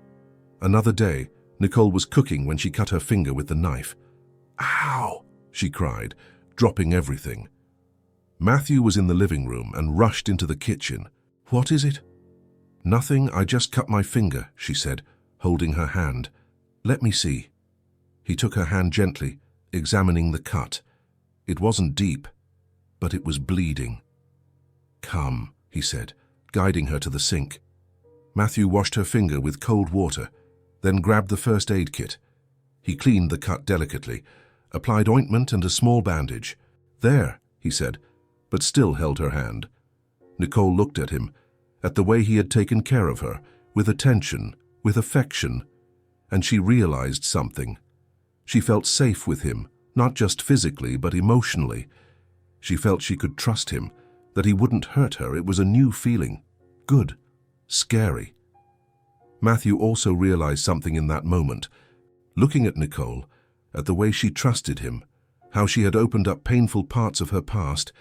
Another day, Nicole was cooking when she cut her finger with the knife. "Ow!" she cried, dropping everything. Matthew was in the living room and rushed into the kitchen. "What is it?" "Nothing, I just cut my finger," she said, holding her hand. "Let me see." He took her hand gently, examining the cut. It wasn't deep, but it was bleeding. "Come," he said, guiding her to the sink. Matthew washed her finger with cold water, then grabbed the first aid kit. He cleaned the cut delicately, applied ointment and a small bandage. "There," he said, but still held her hand. Nicole looked at him, at the way he had taken care of her, with attention, with affection, and she realized something. She felt safe with him, not just physically, but emotionally. She felt she could trust him, that he wouldn't hurt her. It was a new feeling. Good. Scary. Matthew also realized something in that moment. Looking at Nicole, at the way she trusted him, how she had opened up painful parts of her past,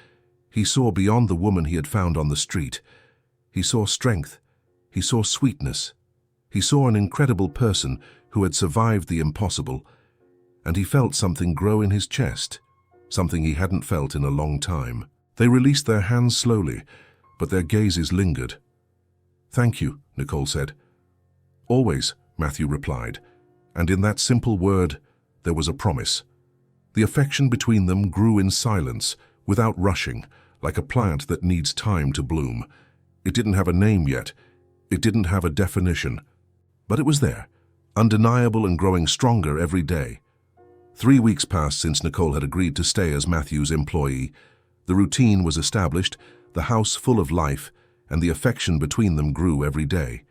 he saw beyond the woman he had found on the street. He saw strength. He saw sweetness. He saw an incredible person who had survived the impossible, and he felt something grow in his chest, something he hadn't felt in a long time. They released their hands slowly, but their gazes lingered. "Thank you," Nicole said. "Always," Matthew replied, and in that simple word, there was a promise. The affection between them grew in silence, without rushing, like a plant that needs time to bloom. It didn't have a name yet. It didn't have a definition. But it was there, undeniable and growing stronger every day. 3 weeks passed since Nicole had agreed to stay as Matthew's employee. The routine was established, the house full of life, and the affection between them grew every day.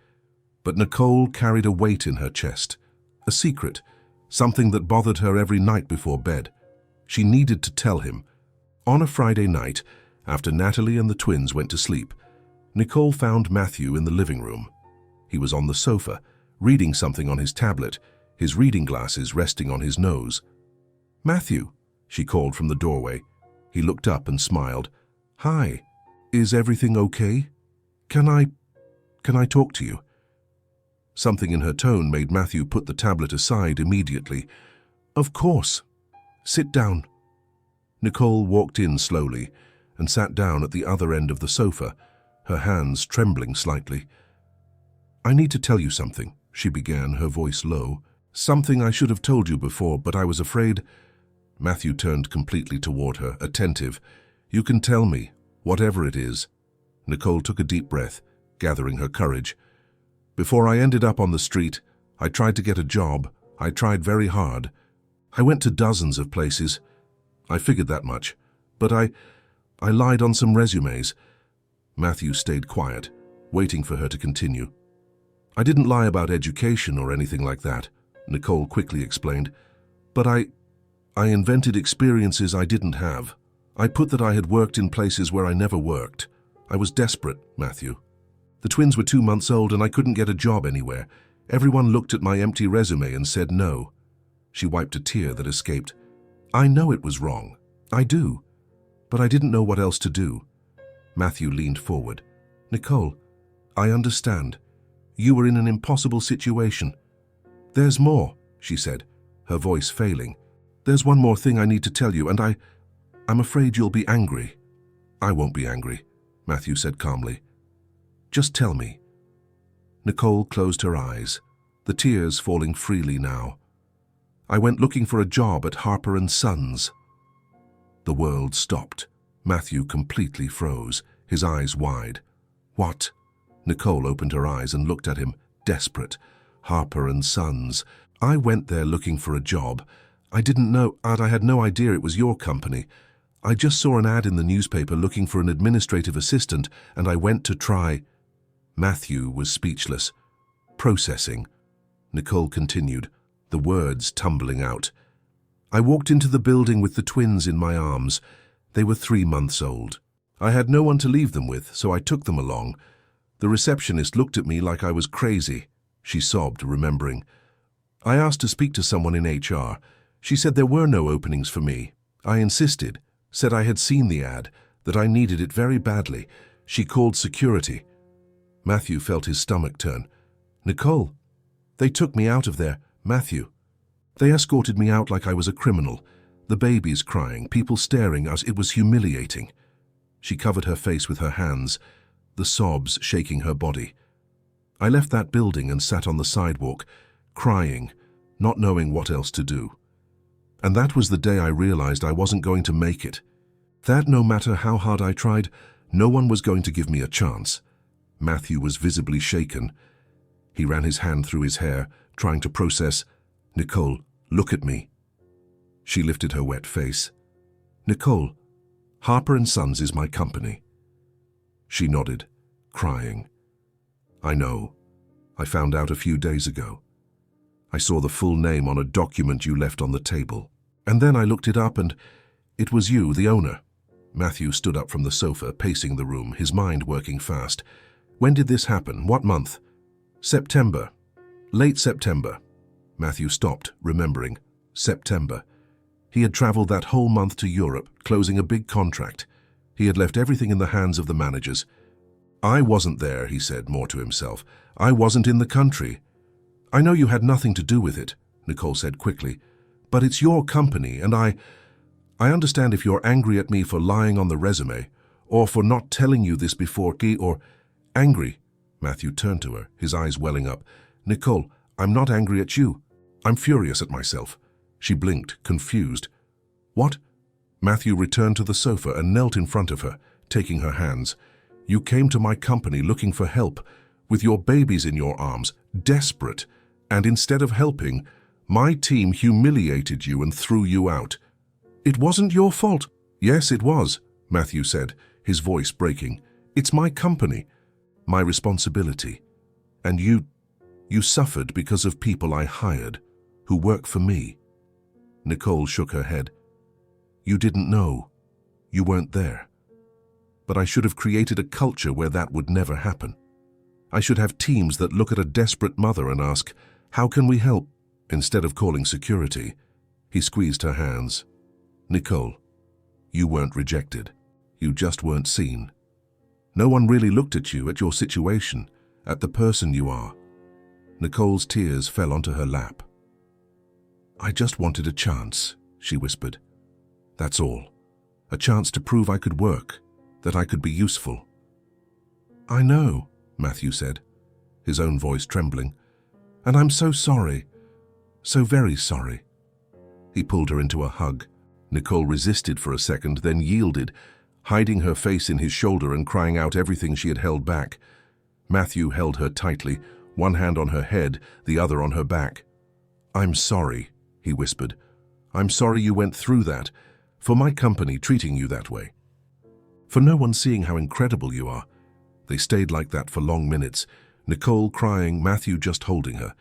But Nicole carried a weight in her chest, a secret, something that bothered her every night before bed. She needed to tell him. On a Friday night, after Natalie and the twins went to sleep, Nicole found Matthew in the living room. He was on the sofa, reading something on his tablet, his reading glasses resting on his nose. "Matthew," she called from the doorway. He looked up and smiled. "Hi, is everything okay? Can I talk to you?" Something in her tone made Matthew put the tablet aside immediately. "Of course. Sit down." Nicole walked in slowly and sat down at the other end of the sofa, her hands trembling slightly. "I need to tell you something," she began, her voice low. "Something I should have told you before, but I was afraid." Matthew turned completely toward her, attentive. "You can tell me, whatever it is." Nicole took a deep breath, gathering her courage. "Before I ended up on the street, I tried to get a job. I tried very hard. I went to dozens of places. I figured that much. But I lied on some resumes." Matthew stayed quiet, waiting for her to continue. "I didn't lie about education or anything like that," Nicole quickly explained. "But I invented experiences I didn't have. I put that I had worked in places where I never worked. I was desperate, Matthew. The twins were 2 months old and I couldn't get a job anywhere. Everyone looked at my empty resume and said no." She wiped a tear that escaped. "I know it was wrong. I do. But I didn't know what else to do." Matthew leaned forward. "Nicole, I understand. You were in an impossible situation. There's more," she said, her voice failing. "There's one more thing I need to tell you, and I'm afraid you'll be angry." "I won't be angry," Matthew said calmly. "Just tell me." Nicole closed her eyes, the tears falling freely now. "I went looking for a job at Harper & Sons." The world stopped. Matthew completely froze, his eyes wide. "What?" Nicole opened her eyes and looked at him, desperate. "Harper & Sons. I went there looking for a job. I didn't know, and I had no idea it was your company. I just saw an ad in the newspaper looking for an administrative assistant, and I went to try." Matthew was speechless. "Processing," Nicole continued, the words tumbling out. "I walked into the building with the twins in my arms. They were 3 months old. I had no one to leave them with, so I took them along. The receptionist looked at me like I was crazy," she sobbed, remembering. "I asked to speak to someone in HR. She said there were no openings for me. I insisted. Said I had seen the ad, that I needed it very badly. She called security. Matthew felt his stomach turn. Nicole, they took me out of there, Matthew. They escorted me out like I was a criminal. The babies crying, people staring at us. It was humiliating. She covered her face with her hands, the sobs shaking her body. I left that building and sat on the sidewalk, crying, not knowing what else to do. And that was the day I realized I wasn't going to make it. That no matter how hard I tried, no one was going to give me a chance. Matthew was visibly shaken. He ran his hand through his hair, trying to process. Nicole, look at me. She lifted her wet face. Nicole, Harper & Sons is my company. She nodded, crying. I know. I found out a few days ago. I saw the full name on a document you left on the table. And then I looked it up and it was you, the owner. Matthew stood up from the sofa, pacing the room, his mind working fast. When did this happen? What month? September. Late September. Matthew stopped, remembering. September. He had traveled that whole month to Europe, closing a big contract. He had left everything in the hands of the managers. I wasn't there, he said, more to himself. I wasn't in the country. I know you had nothing to do with it, Nicole said quickly, but it's your company, and I understand if you're angry at me for lying on the resume, or for not telling you this before, or angry. Matthew turned to her, his eyes welling up. Nicole, I'm not angry at you. I'm furious at myself. She blinked, confused. What? Matthew returned to the sofa and knelt in front of her, taking her hands. You came to my company looking for help, with your babies in your arms, desperate, and instead of helping, my team humiliated you and threw you out. It wasn't your fault. Yes, it was, Matthew said, his voice breaking. It's my company, my responsibility. And you suffered because of people I hired, who work for me. Nicole shook her head. You didn't know. You weren't there. But I should have created a culture where that would never happen. I should have teams that look at a desperate mother and ask, how can we help? Instead of calling security. He squeezed her hands. Nicole, you weren't rejected. You just weren't seen. No one really looked at you, at your situation, at the person you are. Nicole's tears fell onto her lap. I just wanted a chance, she whispered. That's all. A chance to prove I could work, that I could be useful. I know, Matthew said, his own voice trembling. And I'm so sorry. So very sorry. He pulled her into a hug. Nicole resisted for a second, then yielded, hiding her face in his shoulder and crying out everything she had held back. Matthew held her tightly, one hand on her head, the other on her back. I'm sorry, he whispered. I'm sorry you went through that, for my company treating you that way. For no one seeing how incredible you are. They stayed like that for long minutes, Nicole crying, Matthew just holding her.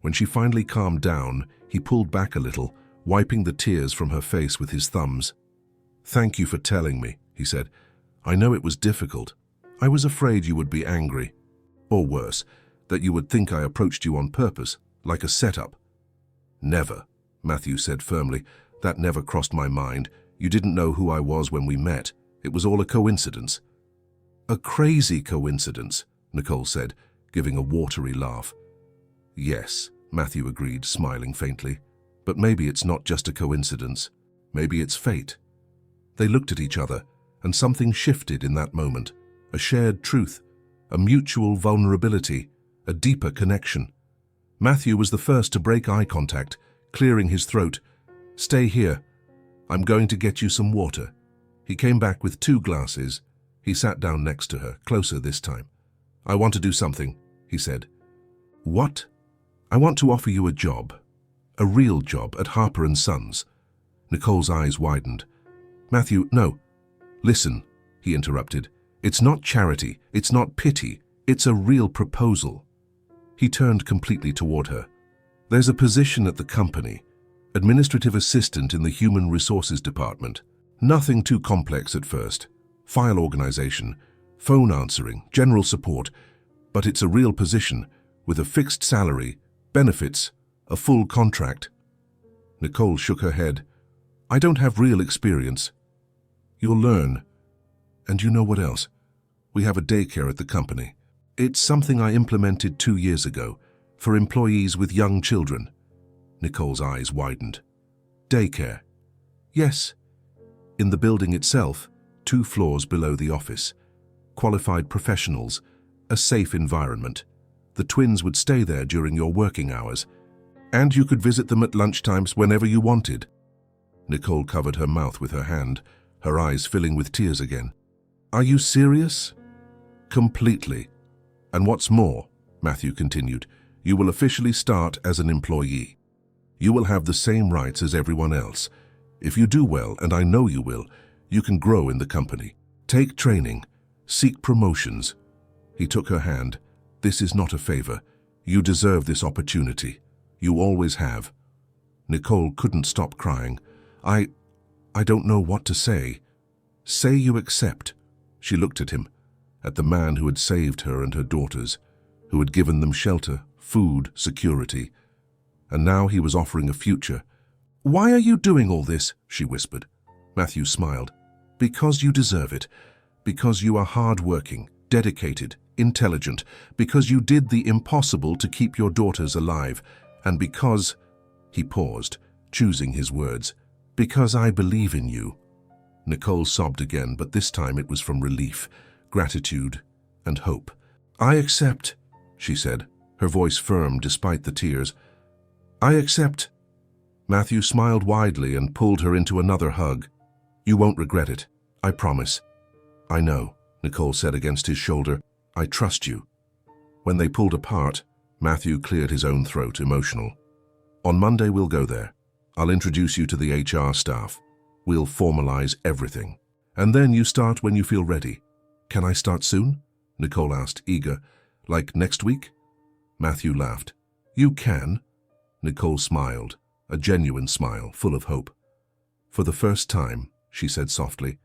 When she finally calmed down, he pulled back a little, wiping the tears from her face with his thumbs. Thank you for telling me, he said. I know it was difficult. I was afraid you would be angry. Or worse, that you would think I approached you on purpose, like a setup. Never, Matthew said firmly. That never crossed my mind. You didn't know who I was when we met. It was all a coincidence. A crazy coincidence, Nicole said, giving a watery laugh. Yes, Matthew agreed, smiling faintly. But maybe it's not just a coincidence. Maybe it's fate. They looked at each other, and something shifted in that moment. A shared truth, a mutual vulnerability, a deeper connection. Matthew was the first to break eye contact, clearing his throat. Stay here. I'm going to get you some water. He came back with 2 glasses. He sat down next to her, closer this time. I want to do something, he said. What? I want to offer you a job. A real job at Harper & Sons. Nicole's eyes widened. Matthew, no. Listen, he interrupted. It's not charity. It's not pity. It's a real proposal. He turned completely toward her. There's a position at the company, administrative assistant in the human resources department. Nothing too complex at first. File organization, phone answering, general support. But it's a real position, with a fixed salary, benefits, a full contract. Nicole shook her head. I don't have real experience. You'll learn. And you know what else? We have a daycare at the company. It's something I implemented 2 years ago for employees with young children. Nicole's eyes widened. Daycare? Yes. In the building itself, 2 floors below the office. Qualified professionals, a safe environment. The twins would stay there during your working hours, and you could visit them at lunchtimes whenever you wanted. Nicole covered her mouth with her hand, her eyes filling with tears again. Are you serious? Completely. And what's more, Matthew continued, you will officially start as an employee. You will have the same rights as everyone else. If you do well, and I know you will, you can grow in the company. Take training. Seek promotions. He took her hand. This is not a favor. You deserve this opportunity. You always have. Nicole couldn't stop crying. I don't know what to say. Say you accept. She looked at him, at the man who had saved her and her daughters, who had given them shelter, food, security. And now he was offering a future. Why are you doing all this? She whispered. Matthew smiled. Because you deserve it. Because you are hard-working, dedicated, intelligent. Because you did the impossible to keep your daughters alive. And because... He paused, choosing his words. Because I believe in you. Nicole sobbed again, but this time it was from relief, gratitude, and hope. I accept, she said, her voice firm despite the tears. I accept. Matthew smiled widely and pulled her into another hug. You won't regret it, I promise. I know, Nicole said against his shoulder. I trust you. When they pulled apart, Matthew cleared his own throat, emotional. On Monday we'll go there. I'll introduce you to the HR staff. We'll formalize everything. And then you start when you feel ready. Can I start soon? Nicole asked, eager. Like next week? Matthew laughed. You can. Nicole smiled, a genuine smile, full of hope. For the first time, she said softly,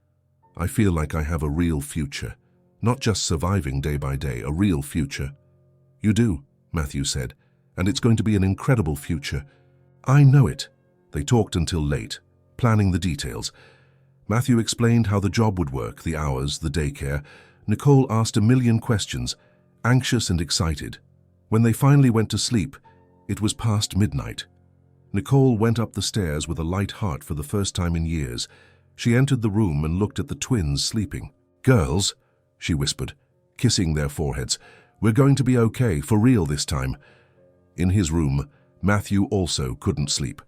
I feel like I have a real future. Not just surviving day by day, a real future. You do, Matthew said, and it's going to be an incredible future. I know it. They talked until late, planning the details. Matthew explained how the job would work, the hours, the daycare. Nicole asked a million questions, anxious and excited. When they finally went to sleep, it was past midnight. Nicole went up the stairs with a light heart for the first time in years. She entered the room and looked at the twins sleeping. Girls, she whispered, kissing their foreheads, we're going to be okay, for real this time. In his room, Matthew also couldn't sleep.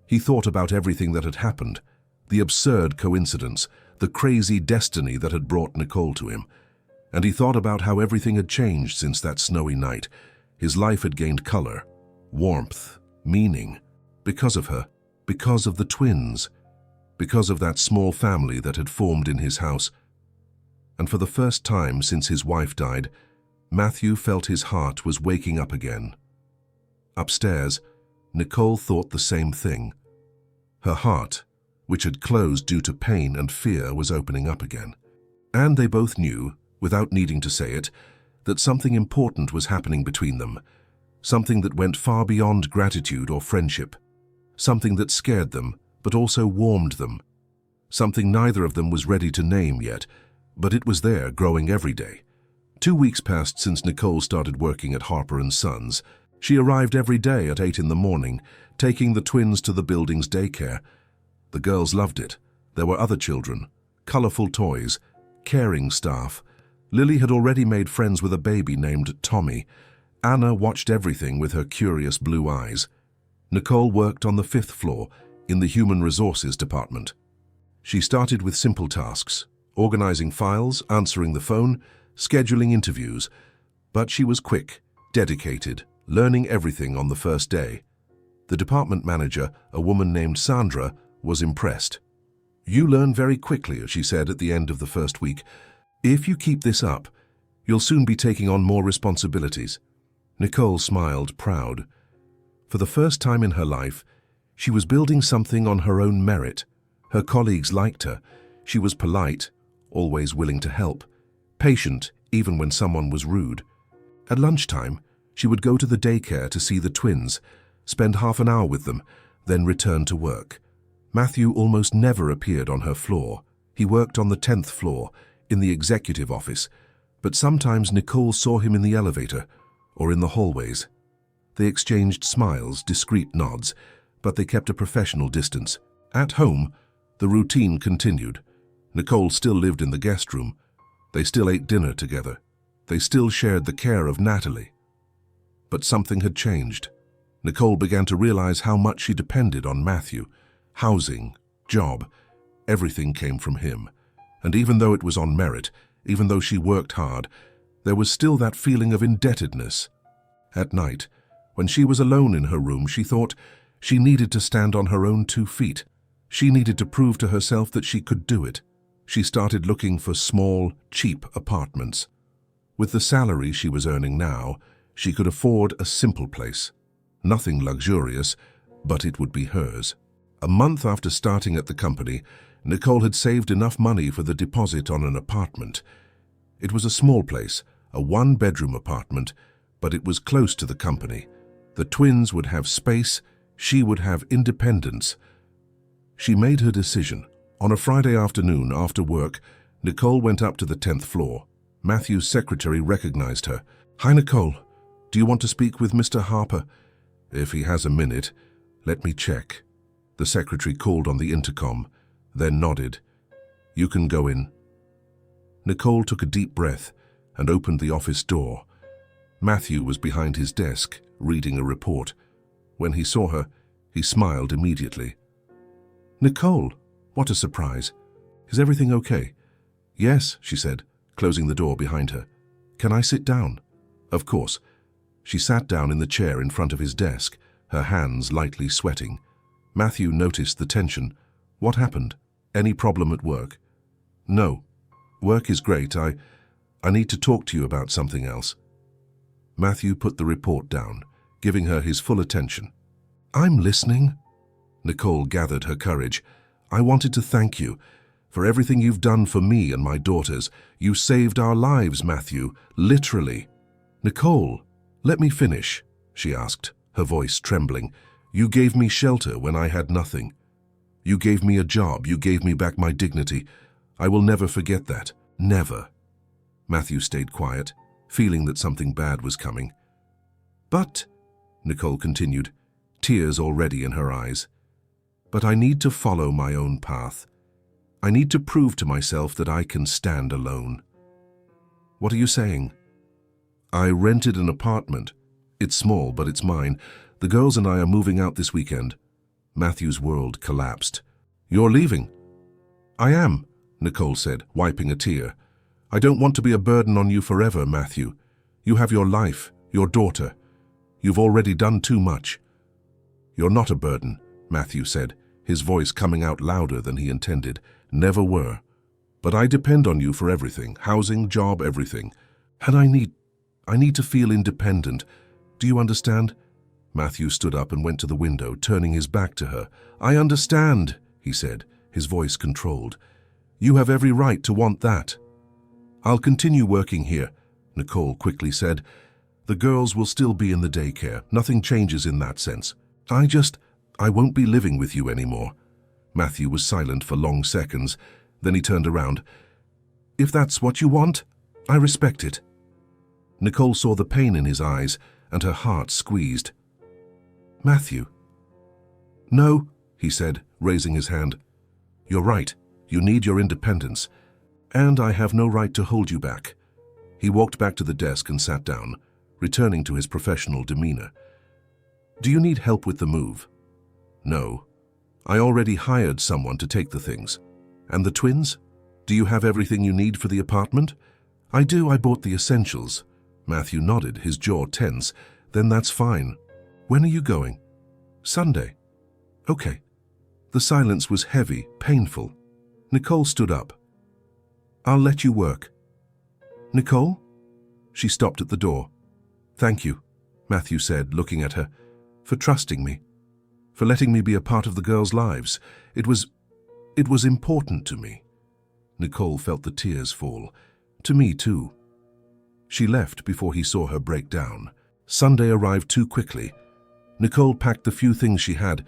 He thought about everything that had happened, the absurd coincidence, the crazy destiny that had brought Nicole to him. And he thought about how everything had changed since that snowy night. His life had gained color, warmth, meaning, because of her, because of the twins, because of that small family that had formed in his house. And for the first time since his wife died, Matthew felt his heart was waking up again. Upstairs, Nicole thought the same thing. Her heart, which had closed due to pain and fear, was opening up again. And they both knew, without needing to say it, that something important was happening between them, something that went far beyond gratitude or friendship, something that scared them, but also warmed them, something neither of them was ready to name yet, but it was there, growing every day. 2 weeks passed since Nicole started working at Harper & Sons. She arrived every day at 8 in the morning, taking the twins to the building's daycare. The girls loved it. There were other children, colorful toys, caring staff. Lily had already made friends with a baby named Tommy. Anna watched everything with her curious blue eyes. Nicole worked on the 5th floor, in the Human Resources department. She started with simple tasks, organizing files, answering the phone, scheduling interviews. But she was quick, dedicated, learning everything on the first day. The department manager, a woman named Sandra, was impressed. You learn very quickly, she said at the end of the first week. If you keep this up, you'll soon be taking on more responsibilities. Nicole smiled, proud. For the first time in her life, she was building something on her own merit. Her colleagues liked her. She was polite, always willing to help, patient even when someone was rude. At lunchtime, she would go to the daycare to see the twins, spend half an hour with them, then return to work. Matthew almost never appeared on her floor. He worked on the 10th floor, in the executive office, but sometimes Nicole saw him in the elevator or in the hallways. They exchanged smiles, discreet nods, but they kept a professional distance. At home, the routine continued. Nicole still lived in the guest room. They still ate dinner together. They still shared the care of Natalie. But something had changed. Nicole began to realize how much she depended on Matthew. Housing, job, everything came from him. And even though it was on merit, even though she worked hard, there was still that feeling of indebtedness. At night, when she was alone in her room, she thought she needed to stand on her own 2 feet. She needed to prove to herself that she could do it. She started looking for small, cheap apartments. With the salary she was earning now, she could afford a simple place. Nothing luxurious, but it would be hers. A month after starting at the company, Nicole had saved enough money for the deposit on an apartment. It was a small place, a 1-bedroom apartment, but it was close to the company. The twins would have space, she would have independence. She made her decision. On a Friday afternoon after work, Nicole went up to the 10th floor. Matthew's secretary recognized her. "Hi, Nicole. Do you want to speak with Mr. Harper?" "If he has a minute, let me check." The secretary called on the intercom, then nodded. "You can go in." Nicole took a deep breath and opened the office door. Matthew was behind his desk, reading a report. When he saw her, he smiled immediately. "Nicole, what a surprise. Is everything okay?" "Yes," she said, closing the door behind her. "Can I sit down?" "Of course." She sat down in the chair in front of his desk, her hands lightly sweating. Matthew noticed the tension. "What happened? Any problem at work?" "No. Work is great. I need to talk to you about something else." Matthew put the report down, giving her his full attention. "I'm listening." Nicole gathered her courage. "I wanted to thank you for everything you've done for me and my daughters. You saved our lives, Matthew, literally." "Nicole, let me finish," she asked, her voice trembling. "You gave me shelter when I had nothing. You gave me a job. You gave me back my dignity. I will never forget that. Never." Matthew stayed quiet, feeling that something bad was coming. "But," Nicole continued, tears already in her eyes, "but I need to follow my own path. I need to prove to myself that I can stand alone." "What are you saying?" "I rented an apartment. It's small, but it's mine. The girls and I are moving out this weekend." Matthew's world collapsed. "You're leaving?" "I am," Nicole said, wiping a tear. "I don't want to be a burden on you forever, Matthew. You have your life, your daughter. You've already done too much." "You're not a burden," Matthew said, his voice coming out louder than he intended. "Never were. But I depend on you for everything, housing, job, everything. And I need to feel independent. Do you understand?" Matthew stood up and went to the window, turning his back to her. "I understand," he said, his voice controlled. "You have every right to want that." "I'll continue working here," Nicole quickly said. "The girls will still be in the daycare. Nothing changes in that sense. I won't be living with you anymore." Matthew was silent for long seconds. Then he turned around. "If that's what you want, I respect it." Nicole saw the pain in his eyes, and her heart squeezed. "Matthew." "No," he said, raising his hand. "You're right. You need your independence. And I have no right to hold you back." He walked back to the desk and sat down, returning to his professional demeanor. "Do you need help with the move?" "No. I already hired someone to take the things." "And the twins? Do you have everything you need for the apartment?" "I do. I bought the essentials." Matthew nodded, his jaw tense. "Then that's fine. When are you going?" "Sunday." "Okay." The silence was heavy, painful. Nicole stood up. "I'll let you work." "Nicole?" She stopped at the door. "Thank you," Matthew said, looking at her, "for trusting me, for letting me be a part of the girls' lives. It was important to me." Nicole felt the tears fall. "To me, too." She left before he saw her break down. Sunday arrived too quickly. Nicole packed the few things she had,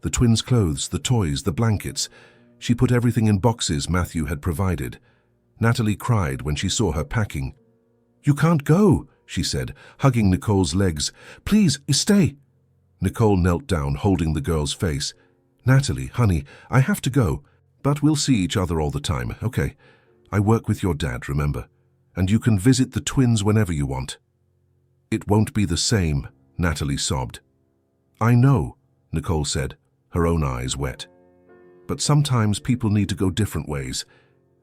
the twins' clothes, the toys, the blankets. She put everything in boxes Matthew had provided. Natalie cried when she saw her packing. "You can't go," she said, hugging Nicole's legs. "Please, stay." Nicole knelt down, holding the girl's face. "Natalie, honey, I have to go, but we'll see each other all the time, okay? I work with your dad, remember? And you can visit the twins whenever you want." "It won't be the same," Natalie sobbed. "I know," Nicole said, her own eyes wet. "But sometimes people need to go different ways.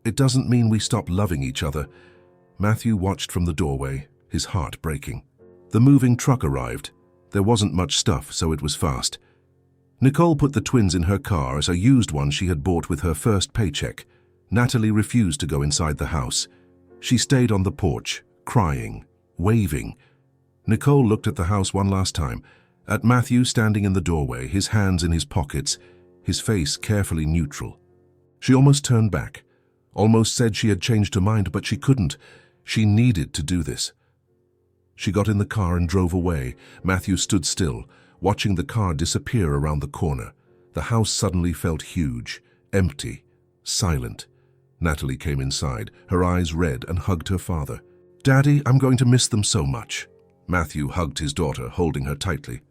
It doesn't mean we stop loving each other." Matthew watched from the doorway, his heart breaking. The moving truck arrived. There wasn't much stuff, so it was fast. Nicole put the twins in her car as a used one she had bought with her first paycheck. Natalie refused to go inside the house. She stayed on the porch, crying, waving. Nicole looked at the house one last time, at Matthew standing in the doorway, his hands in his pockets, his face carefully neutral. She almost turned back, almost said she had changed her mind, but she couldn't. She needed to do this. She got in the car and drove away. Matthew stood still, watching the car disappear around the corner. The house suddenly felt huge, empty, silent. Natalie came inside, her eyes red, and hugged her father. "Daddy, I'm going to miss them so much." Matthew hugged his daughter, holding her tightly.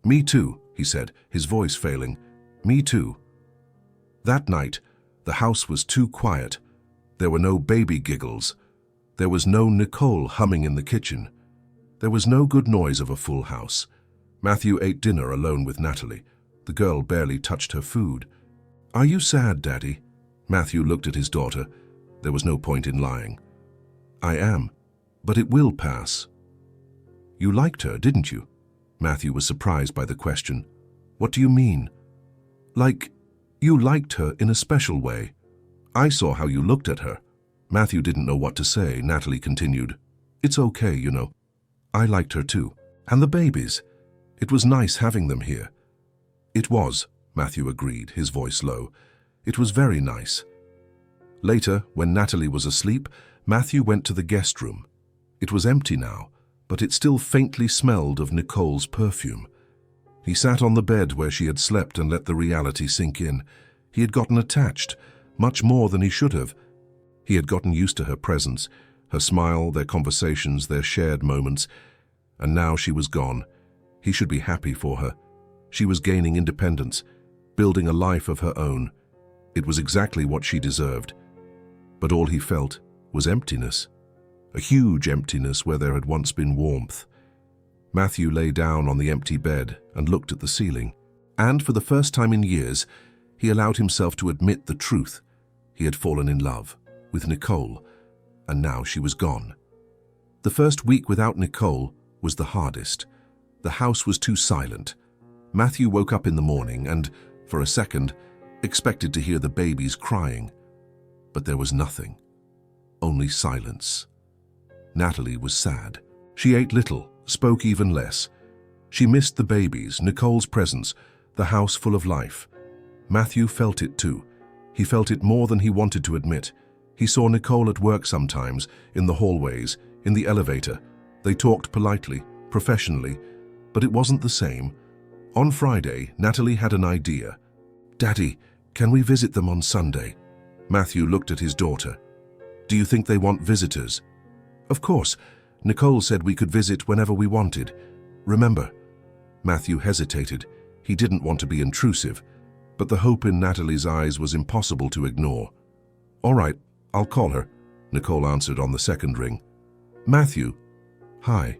"Me too," he said, his voice failing. "Me too." That night, the house was too quiet. There were no baby giggles. There was no Nicole humming in the kitchen. There was no good noise of a full house. Matthew ate dinner alone with Natalie. The girl barely touched her food. "Are you sad, Daddy?" Matthew looked at his daughter. There was no point in lying. "I am, but it will pass." "You liked her, didn't you?" Matthew was surprised by the question. "What do you mean?" "Like, you liked her in a special way. I saw how you looked at her." Matthew didn't know what to say. Natalie continued, "It's okay, you know. I liked her too. And the babies. It was nice having them here." "It was," Matthew agreed, his voice low. "It was very nice." Later, when Natalie was asleep, Matthew went to the guest room. It was empty now, but it still faintly smelled of Nicole's perfume. He sat on the bed where she had slept and let the reality sink in. He had gotten attached, much more than he should have. He had gotten used to her presence, her smile, their conversations, their shared moments. And now she was gone. He should be happy for her. She was gaining independence, building a life of her own. It was exactly what she deserved. But all he felt was emptiness. A huge emptiness where there had once been warmth. Matthew lay down on the empty bed and looked at the ceiling. And for the first time in years, he allowed himself to admit the truth. He had fallen in love with Nicole, and now she was gone. The first week without Nicole was the hardest. The house was too silent. Matthew woke up in the morning and, for a second, expected to hear the babies crying. But there was nothing. Only silence. Natalie was sad. She ate little, spoke even less. She missed the babies, Nicole's presence, the house full of life. Matthew felt it too. He felt it more than he wanted to admit. He saw Nicole at work sometimes, in the hallways, in the elevator. They talked politely, professionally, but it wasn't the same. On Friday, Natalie had an idea. "Daddy, can we visit them on Sunday?" Matthew looked at his daughter. "Do you think they want visitors?" "Of course. Nicole said we could visit whenever we wanted. Remember?" Matthew hesitated. He didn't want to be intrusive, but the hope in Natalie's eyes was impossible to ignore. "All right, I'll call her," Nicole answered on the second ring. "Matthew." "Hi.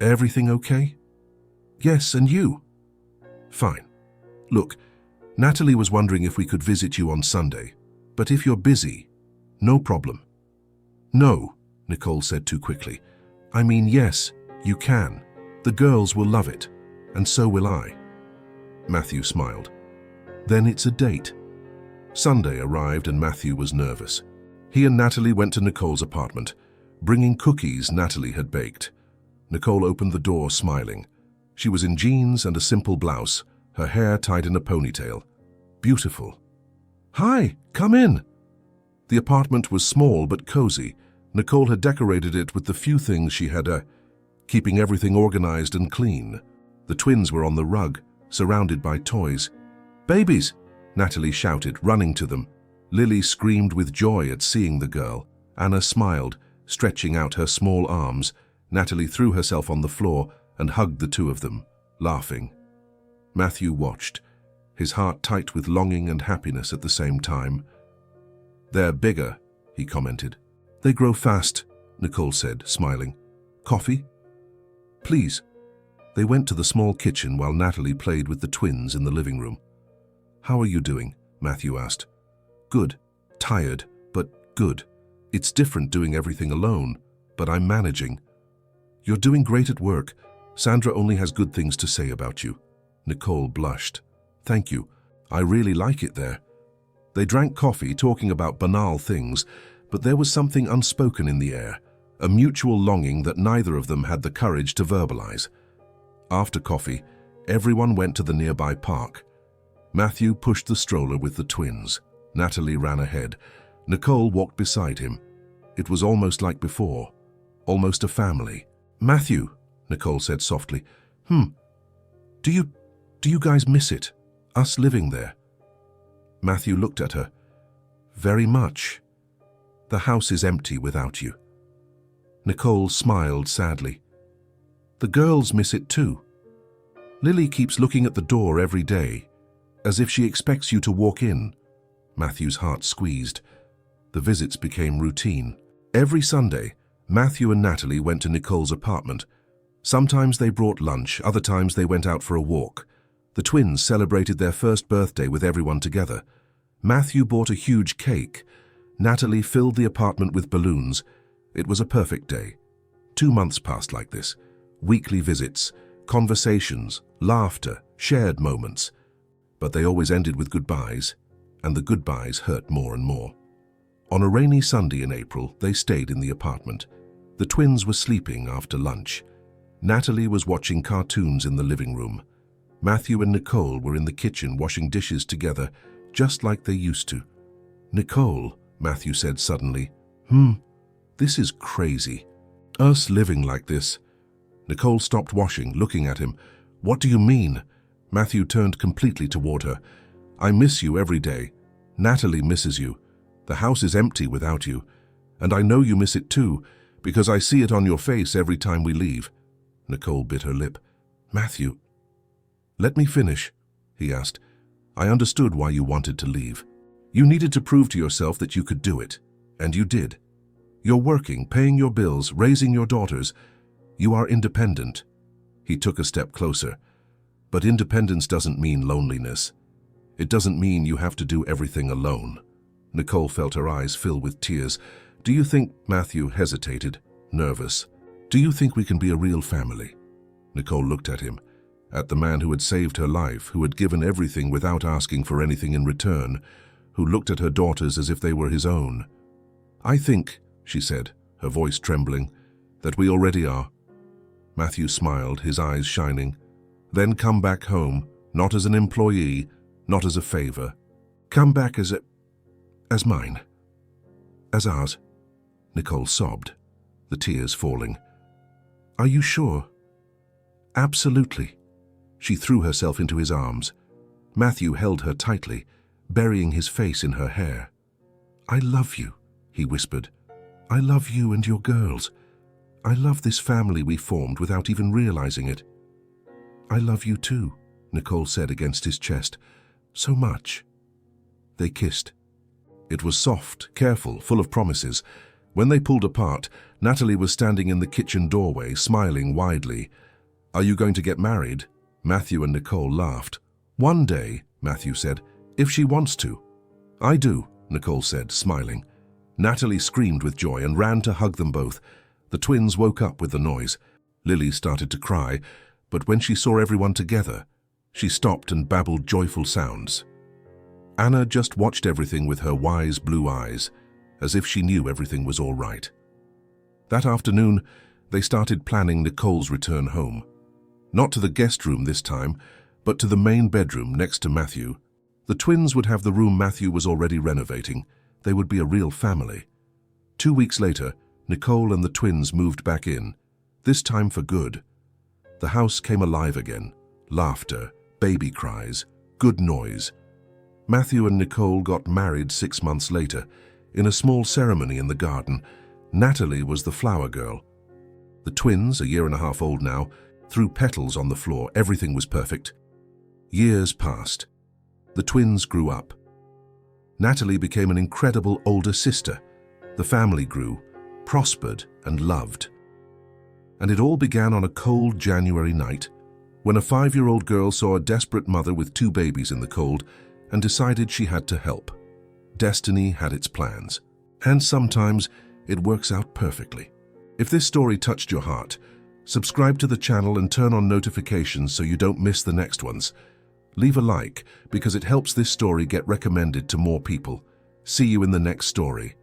Everything okay?" "Yes, and you?" "Fine. Look, Natalie was wondering if we could visit you on Sunday, but if you're busy, no problem." "No," Nicole said too quickly. "I mean, yes, you can. The girls will love it, and so will I." Matthew smiled. "Then it's a date." Sunday arrived and Matthew was nervous. He and Natalie went to Nicole's apartment, bringing cookies Natalie had baked. Nicole opened the door smiling. She was in jeans and a simple blouse, her hair tied in a ponytail. Beautiful. "Hi, come in." The apartment was small but cozy. Nicole had decorated it with the few things she had, keeping everything organized and clean. The twins were on the rug, surrounded by toys. "Babies, Natalie shouted, running to them. Lily screamed with joy at seeing the girl. Anna smiled, stretching out her small arms. Natalie threw herself on the floor and hugged the two of them, laughing. Matthew watched, his heart tight with longing and happiness at the same time. "They're bigger," he commented. "They grow fast," Nicole said, smiling. "Coffee?" "Please." They went to the small kitchen while Natalie played with the twins in the living room. "How are you doing?" Matthew asked. "Good. Tired, but good. It's different doing everything alone, but I'm managing." "You're doing great at work. Sandra only has good things to say about you." Nicole blushed. "Thank you. I really like it there." They drank coffee, talking about banal things, but there was something unspoken in the air, a mutual longing that neither of them had the courage to verbalize. After coffee, everyone went to the nearby park. Matthew pushed the stroller with the twins. Natalie ran ahead. Nicole walked beside him. It was almost like before, almost a family. "Matthew," Nicole said softly, Do you guys miss it, us living there?" Matthew looked at her. "Very much. The house is empty without you." Nicole smiled sadly. "The girls miss it too. Lily keeps looking at the door every day, as if she expects you to walk in." Matthew's heart squeezed. The visits became routine. Every Sunday, Matthew and Natalie went to Nicole's apartment. Sometimes they brought lunch, other times they went out for a walk. The twins celebrated their first birthday with everyone together. Matthew bought a huge cake. Natalie filled the apartment with balloons. It was a perfect day. 2 months passed like this. Weekly visits, conversations, laughter, shared moments. But they always ended with goodbyes, and the goodbyes hurt more and more. On a rainy Sunday in April, they stayed in the apartment. The twins were sleeping after lunch. Natalie was watching cartoons in the living room. Matthew and Nicole were in the kitchen washing dishes together, just like they used to. "Nicole," Matthew said suddenly, this is crazy. Us living like this." Nicole stopped washing, looking at him. "What do you mean?" Matthew turned completely toward her. "I miss you every day. Natalie misses you. The house is empty without you. And I know you miss it too, because I see it on your face every time we leave." Nicole bit her lip. "Matthew, let me finish," he asked. "I understood why you wanted to leave. You needed to prove to yourself that you could do it, and you did. You're working, paying your bills, raising your daughters. You are independent." He took a step closer. "But independence doesn't mean loneliness. It doesn't mean you have to do everything alone." Nicole felt her eyes fill with tears. "Do you think," Matthew hesitated, nervous, "do you think we can be a real family?" Nicole looked at him, at the man who had saved her life, who had given everything without asking for anything in return, who looked at her daughters as if they were his own. "I think," she said, her voice trembling, "that we already are." Matthew smiled, his eyes shining. "Then come back home, not as an employee, not as a favor. Come back as mine. As ours." Nicole sobbed, the tears falling. "Are you sure?" "Absolutely." She threw herself into his arms. Matthew held her tightly, burying his face in her hair. "I love you," he whispered. "I love you and your girls. I love this family we formed without even realizing it." "I love you too," Nicole said against his chest. "So much." They kissed. It was soft, careful, full of promises. When they pulled apart, Natalie was standing in the kitchen doorway, smiling widely. "Are you going to get married?" Matthew and Nicole laughed. "One day," Matthew said, "if she wants to." "I do," Nicole said, smiling. Natalie screamed with joy and ran to hug them both. The twins woke up with the noise. Lily started to cry, but when she saw everyone together, she stopped and babbled joyful sounds. Anna just watched everything with her wise blue eyes, as if she knew everything was all right. That afternoon, they started planning Nicole's return home. Not to the guest room this time, but to the main bedroom next to Matthew. The twins would have the room Matthew was already renovating. They would be a real family. 2 weeks later, Nicole and the twins moved back in, this time for good. The house came alive again. Laughter, baby cries, good noise. Matthew and Nicole got married 6 months later. In a small ceremony in the garden, Natalie was the flower girl. The twins, a year and a half old now, threw petals on the floor. Everything was perfect. Years passed. The twins grew up. Natalie became an incredible older sister. The family grew, prospered, and loved. And it all began on a cold January night, when a 5-year-old girl saw a desperate mother with 2 babies in the cold and decided she had to help. Destiny had its plans, and sometimes it works out perfectly. If this story touched your heart, subscribe to the channel and turn on notifications so you don't miss the next ones. Leave a like because it helps this story get recommended to more people. See you in the next story.